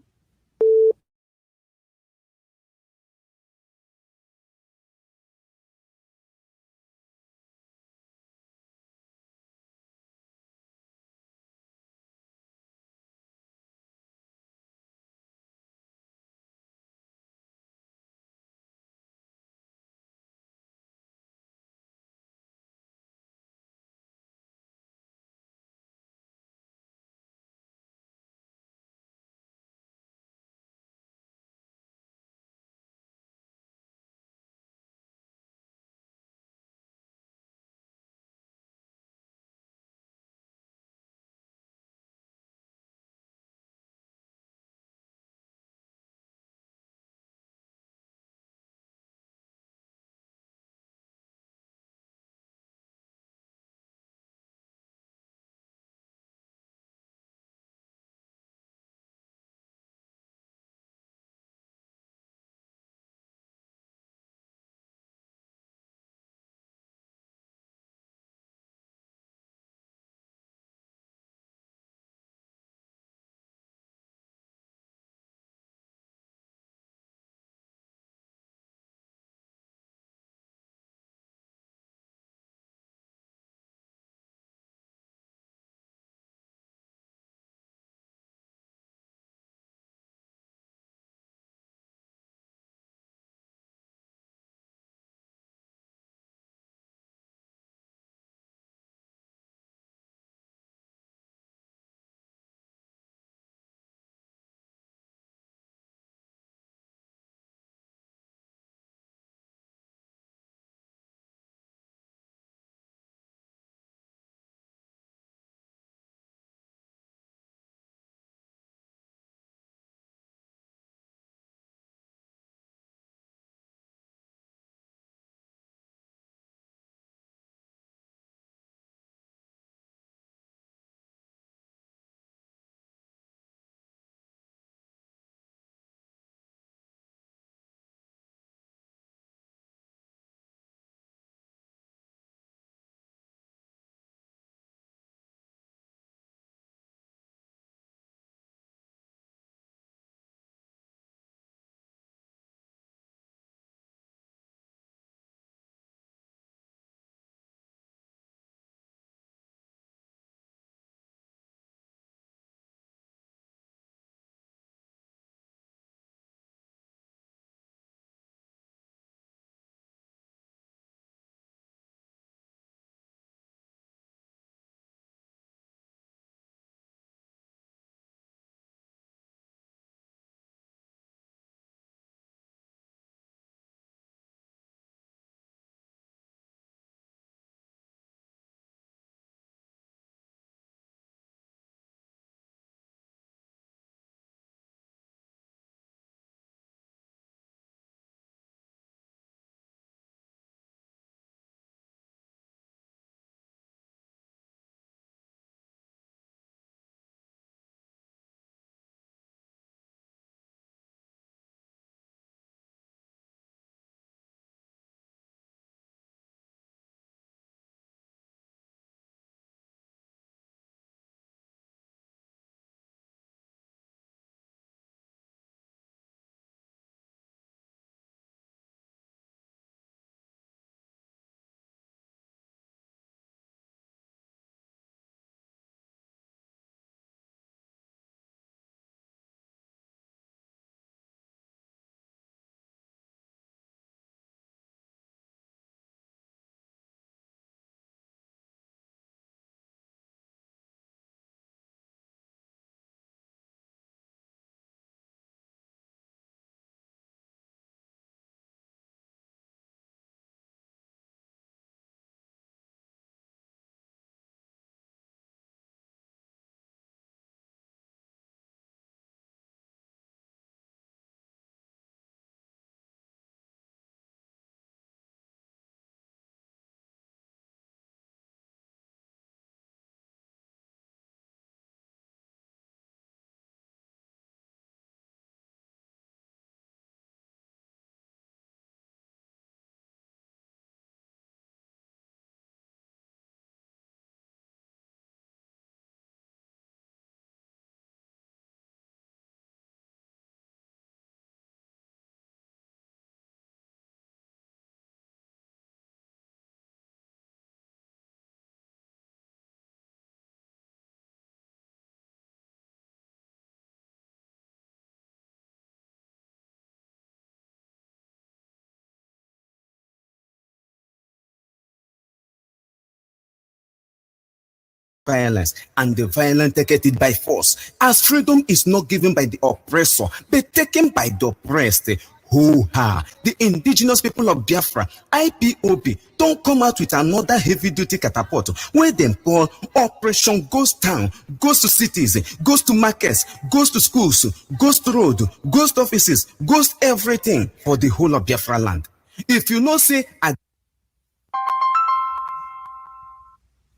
violence, and the violent take it by force. As freedom is not given by the oppressor, but taken by the oppressed. The indigenous people of Biafra, IPOB, don't come out with another heavy-duty catapult where they call Operation Ghost Town, goes to cities, goes to markets, goes to schools, goes to road, goes to offices, goes everything for the whole of Biafra land. If you know, say,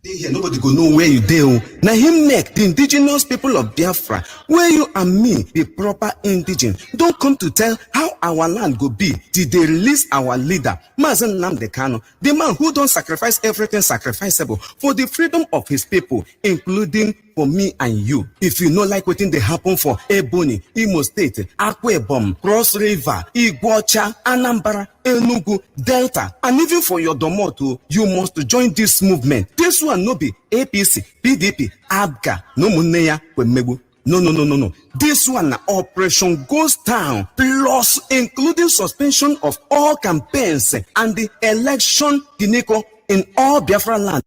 here, nobody go know where you dey. Now him make the indigenous people of Biafra, where you and me, the proper indigenous, don't come to tell how our land go be till they release our leader, MAZI Nnamdi Kanu, the man who don't sacrifice everything sacrificable for the freedom of his people, including for me and you. If you know like what they happen for Ebonyi, Imo State, Akwa Ibom, Cross River, Iguacha, Anambra, Enugu, Delta, and even for your Domoto, you must join this movement. This one no be APC, PDP, ABGA, no Muneya, Wemegu. No. This one, Operation Ghost Town, plus including suspension of all campaigns and the election Kineko in all Biafra land,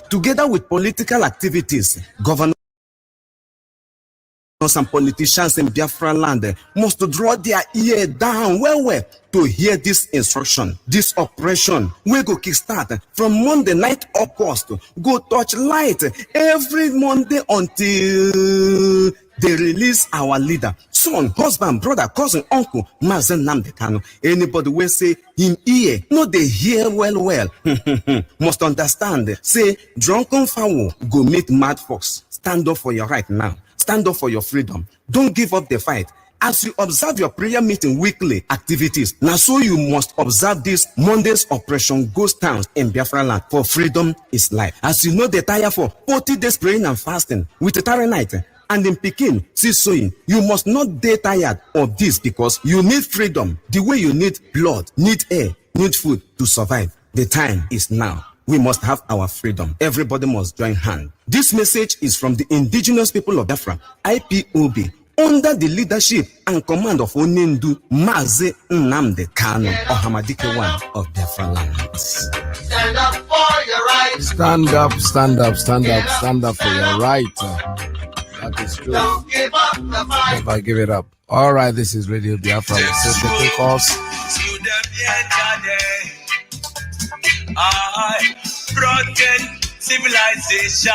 together with political activities. Governors and politicians in Biafra land must draw their ear down well to hear this instruction. This operation will go kickstart from Monday night August, go touch light every Monday until they release our leader, son, husband, brother, cousin, uncle, MAZI Nnamdi Kanu. Anybody will say him ear, no they hear well. Must understand, say drunken fowl go meet mad fox. Stand up for your right now. Stand up for your freedom. Don't give up the fight. As you observe your prayer meeting weekly activities, now so you must observe this Monday's Operation Ghost Towns in Biafra land, for freedom is life. As you know, they tire for 40 days praying and fasting with a tarry night. And in Peking, see sowing, you must not get tired of this, because you need freedom the way you need blood, need air, need food to survive. The time is now. We must have our freedom. Everybody must join hands. This message is from the indigenous people of Biafra, IPOB, under the leadership and command of Onendu MAZI Nnamdi Kanu, Ohamadike one of Biafra lands. Stand up for your rights. Stand up for your right. That is true. Don't give up the fight. Never give it up. All right, this is Radio Biafra with social calls. I brought in civilization,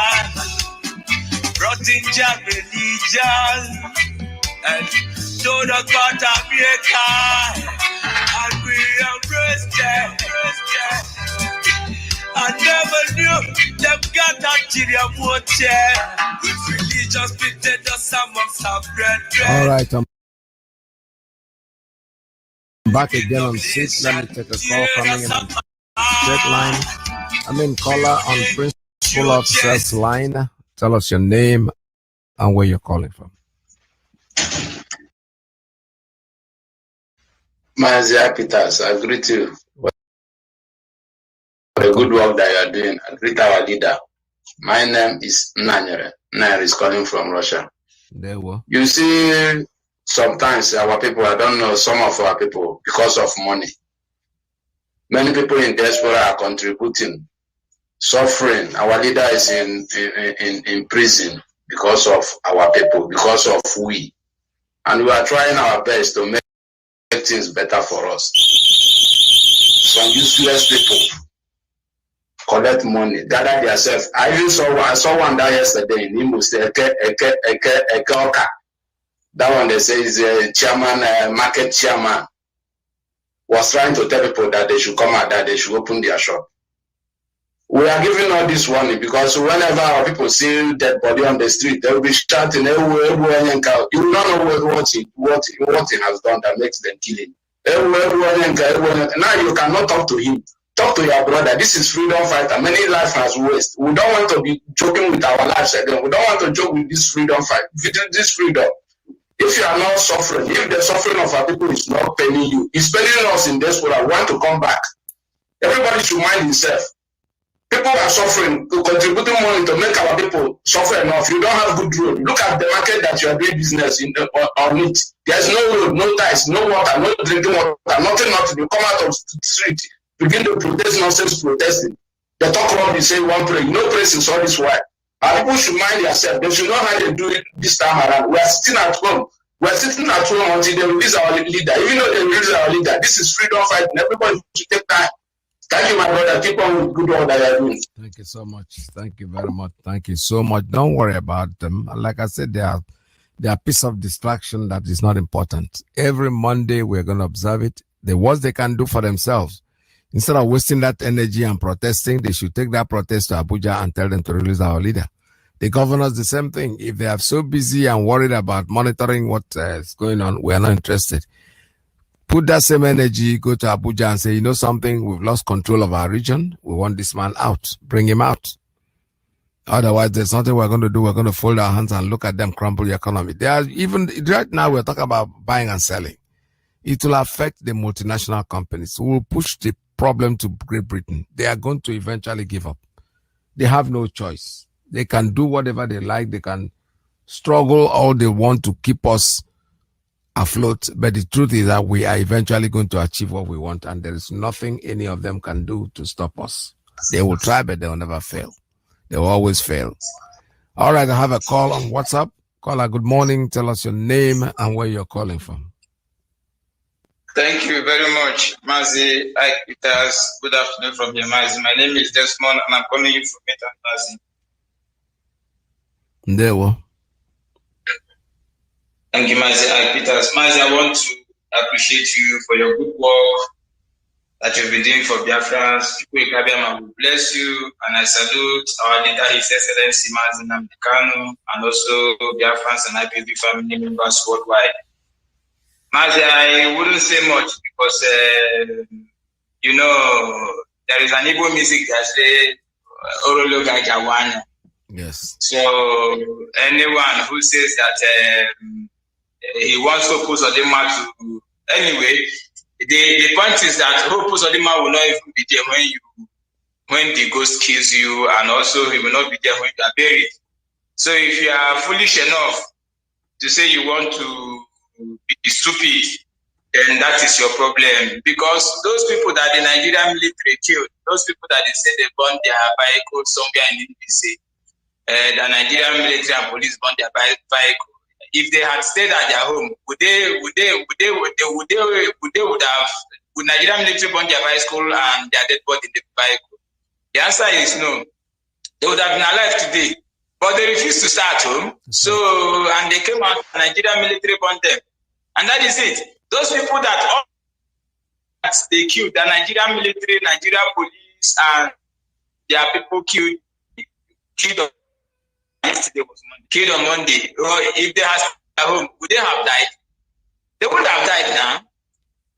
brought in your religion, and told us about America, and we embraced them. I never knew them got Nigeria water. With religious pitted us amongst our brethren. All right, I'm back again on 6. Let me take a call coming in on straight line. Caller on Principal Officer's line. Tell us your name and where you're calling from. MAZI PETERS, I greet you for the good work that you are doing. I greet our leader. My name is Nanyere. Nanyere is calling from Russia. There were. You see, sometimes our people, I don't know, some of our people, because of money, many people in diaspora are contributing, suffering. Our leader is in prison because of our people, because of we. And we are trying our best to make things better for us. Some useless people collect money, gather themselves. I saw one that yesterday in Imo State, Ekeoka. That one they say is a chairman, market chairman, was trying to tell people that they should come out, that they should open their shop. We are giving all this warning because whenever our people see dead body on the street, they will be shouting, you will not know what he has done that makes them kill him. Now you cannot talk to him. Talk to your brother. This is freedom fighter. Many lives has waste. We don't want to be joking with our lives again. We don't want to joke with this freedom fight. This freedom. If you are not suffering, if the suffering of our people is not paining you, it's paining us in this world. We want to come back. Everybody should mind himself. People are suffering, contributing money to make our people suffer enough. You don't have good road. Look at the market that you are doing business on it. There's no road, no ties, no water, no drinking water, nothing. You come out of the street, begin to protest nonsense protesting. They talk rubbish, say one pray. No praise is all this while. And people should mind themselves. They should know how they do it this time around. We are sitting at home. We are sitting at home until they release our leader. Even though they release our leader, this is freedom fighting. Everybody should take time. Thank you, my brother. Keep on with good work that you are doing. Thank you so much. Thank you very much. Thank you so much. Don't worry about them. Like I said, they are a piece of distraction that is not important. Every Monday, we're going to observe it. The worst they can do for themselves, instead of wasting that energy and protesting, they should take that protest to Abuja and tell them to release our leader. The governors, the same thing. If they are so busy and worried about monitoring what is going on, we are not interested. Put that same energy, go to Abuja and say, you know something, we've lost control of our region. We want this man out. Bring him out. Otherwise, there's nothing we're going to do. We're going to fold our hands and look at them crumble the economy. They are even right now, we're talking about buying and selling. It will affect the multinational companies. We will push the problem to Great Britain. They are going to eventually give up. They have no choice. They can do whatever they like. They can struggle all they want to keep us afloat. But the truth is that we are eventually going to achieve what we want. And there is nothing any of them can do to stop us. They will try, but they will never fail. They will always fail. All right, I have a call on WhatsApp. Caller, good morning. Tell us your name and where you're calling from. Thank you very much, MAZI. Hi, PETERS. Good afternoon from here, MAZI. My name is Desmond, and I'm calling you from MAZI. There we Thank you, MAZI. Hi, PETERS. MAZI, I want to appreciate you for your good work that you've been doing for Biafrans. I will bless you, and I salute our leader, His Excellency MAZI Namdekanu, and also Biafrans and IPB family members worldwide. MAZI, I wouldn't say much because, you know, there is an Igbo music that says, Orologa Jawana. Yes. So anyone who says that he wants to put Odima to, anyway, the point is that Hope Odima will not even be there when the ghost kills you, and also he will not be there when you are buried. So if you are foolish enough to say you want to be stupid, then that is your problem. Because those people that the Nigerian military killed, those people that they say they burned their vehicles somewhere in NBC, the Nigerian military and police burned their vehicle. If they had stayed at their home, would Nigerian military burn their vehicle and their dead body in the vehicle? The answer is no. They would have been alive today. But they refused to stay at home. So, and they came out, the Nigerian military burned them. And that is it. Those people that they killed, the Nigerian military, Nigerian police, and their people killed on yesterday was Monday. Killed on Monday. If they had stayed at home, would they have died? They would have died now.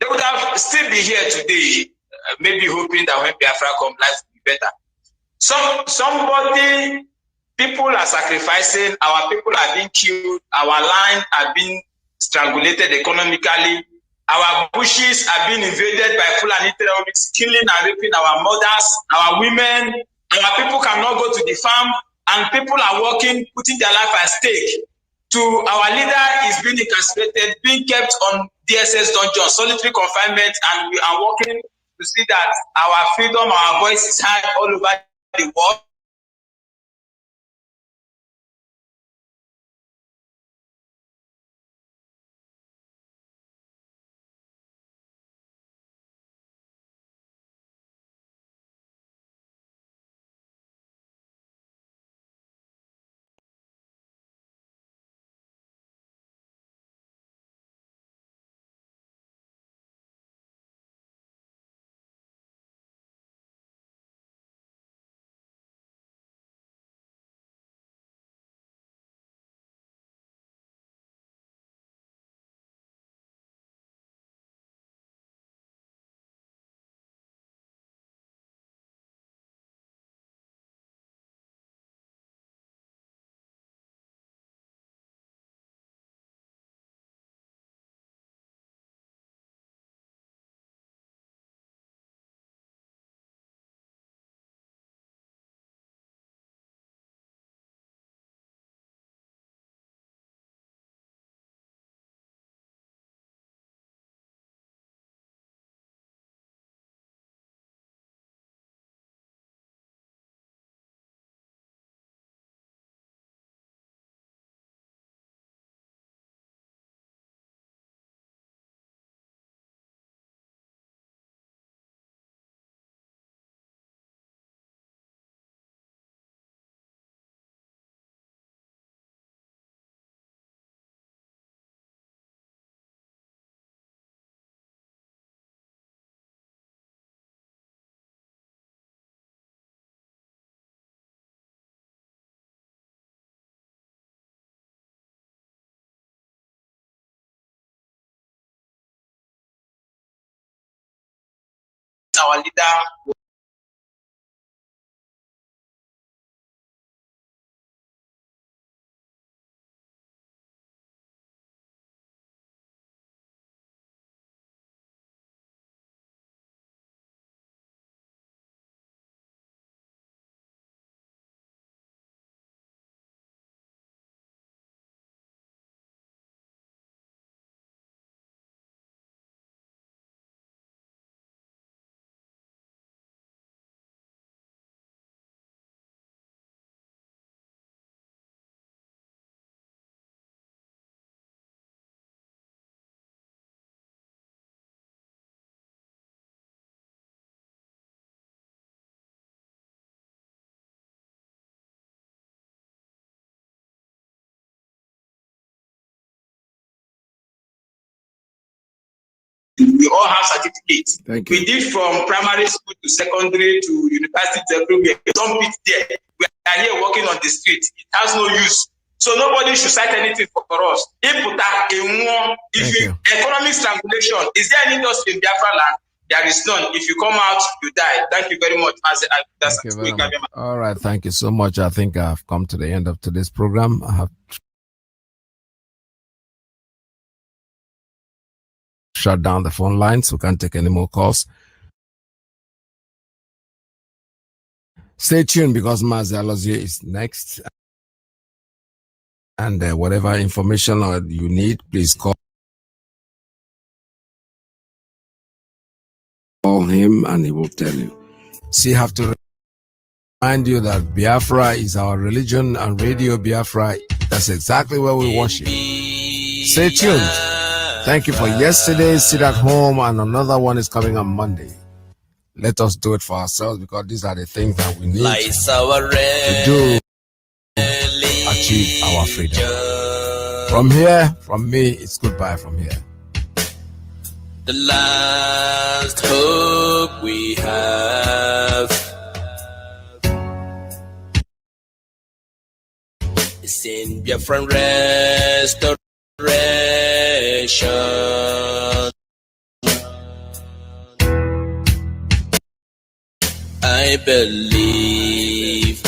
They would have still be here today, maybe hoping that when Biafra comes, life will be better. People are sacrificing, our people are being killed, our land are being strangulated economically, our bushes are being invaded by Fulani terrorists, killing and raping our mothers, our women, our people cannot go to the farm, and people are working, putting their life at stake. Our leader is being incarcerated, being kept on DSS dungeon, solitary confinement, and we are working to see that our freedom, our voice is heard all over the world. our leader. We all have certificates. Thank you. We did from primary school to secondary to university everywhere. Don't beat there. We are here working on the street. It has no use. So nobody should cite anything for us. If you economic strangulation, is there any industry in Biafra land? There is none. If you come out, you die. Thank you very much, Mazi. Thank you very much. All right, thank you so much. I think I've come to the end of today's program. I have shut down the phone lines. We can't take any more calls. Stay tuned because Mazi Alozie is next. And whatever information you need, please call him and he will tell you. See, I have to remind you that Biafra is our religion and Radio Biafra. That's exactly where we worship. Stay tuned. Thank you for yesterday. Sit at home, and another one is coming on Monday. Let us do it for ourselves because these are the things that we need to do to achieve our freedom. From here, from me, it's goodbye from here. The last hope we have is in Biafran restoration. I believe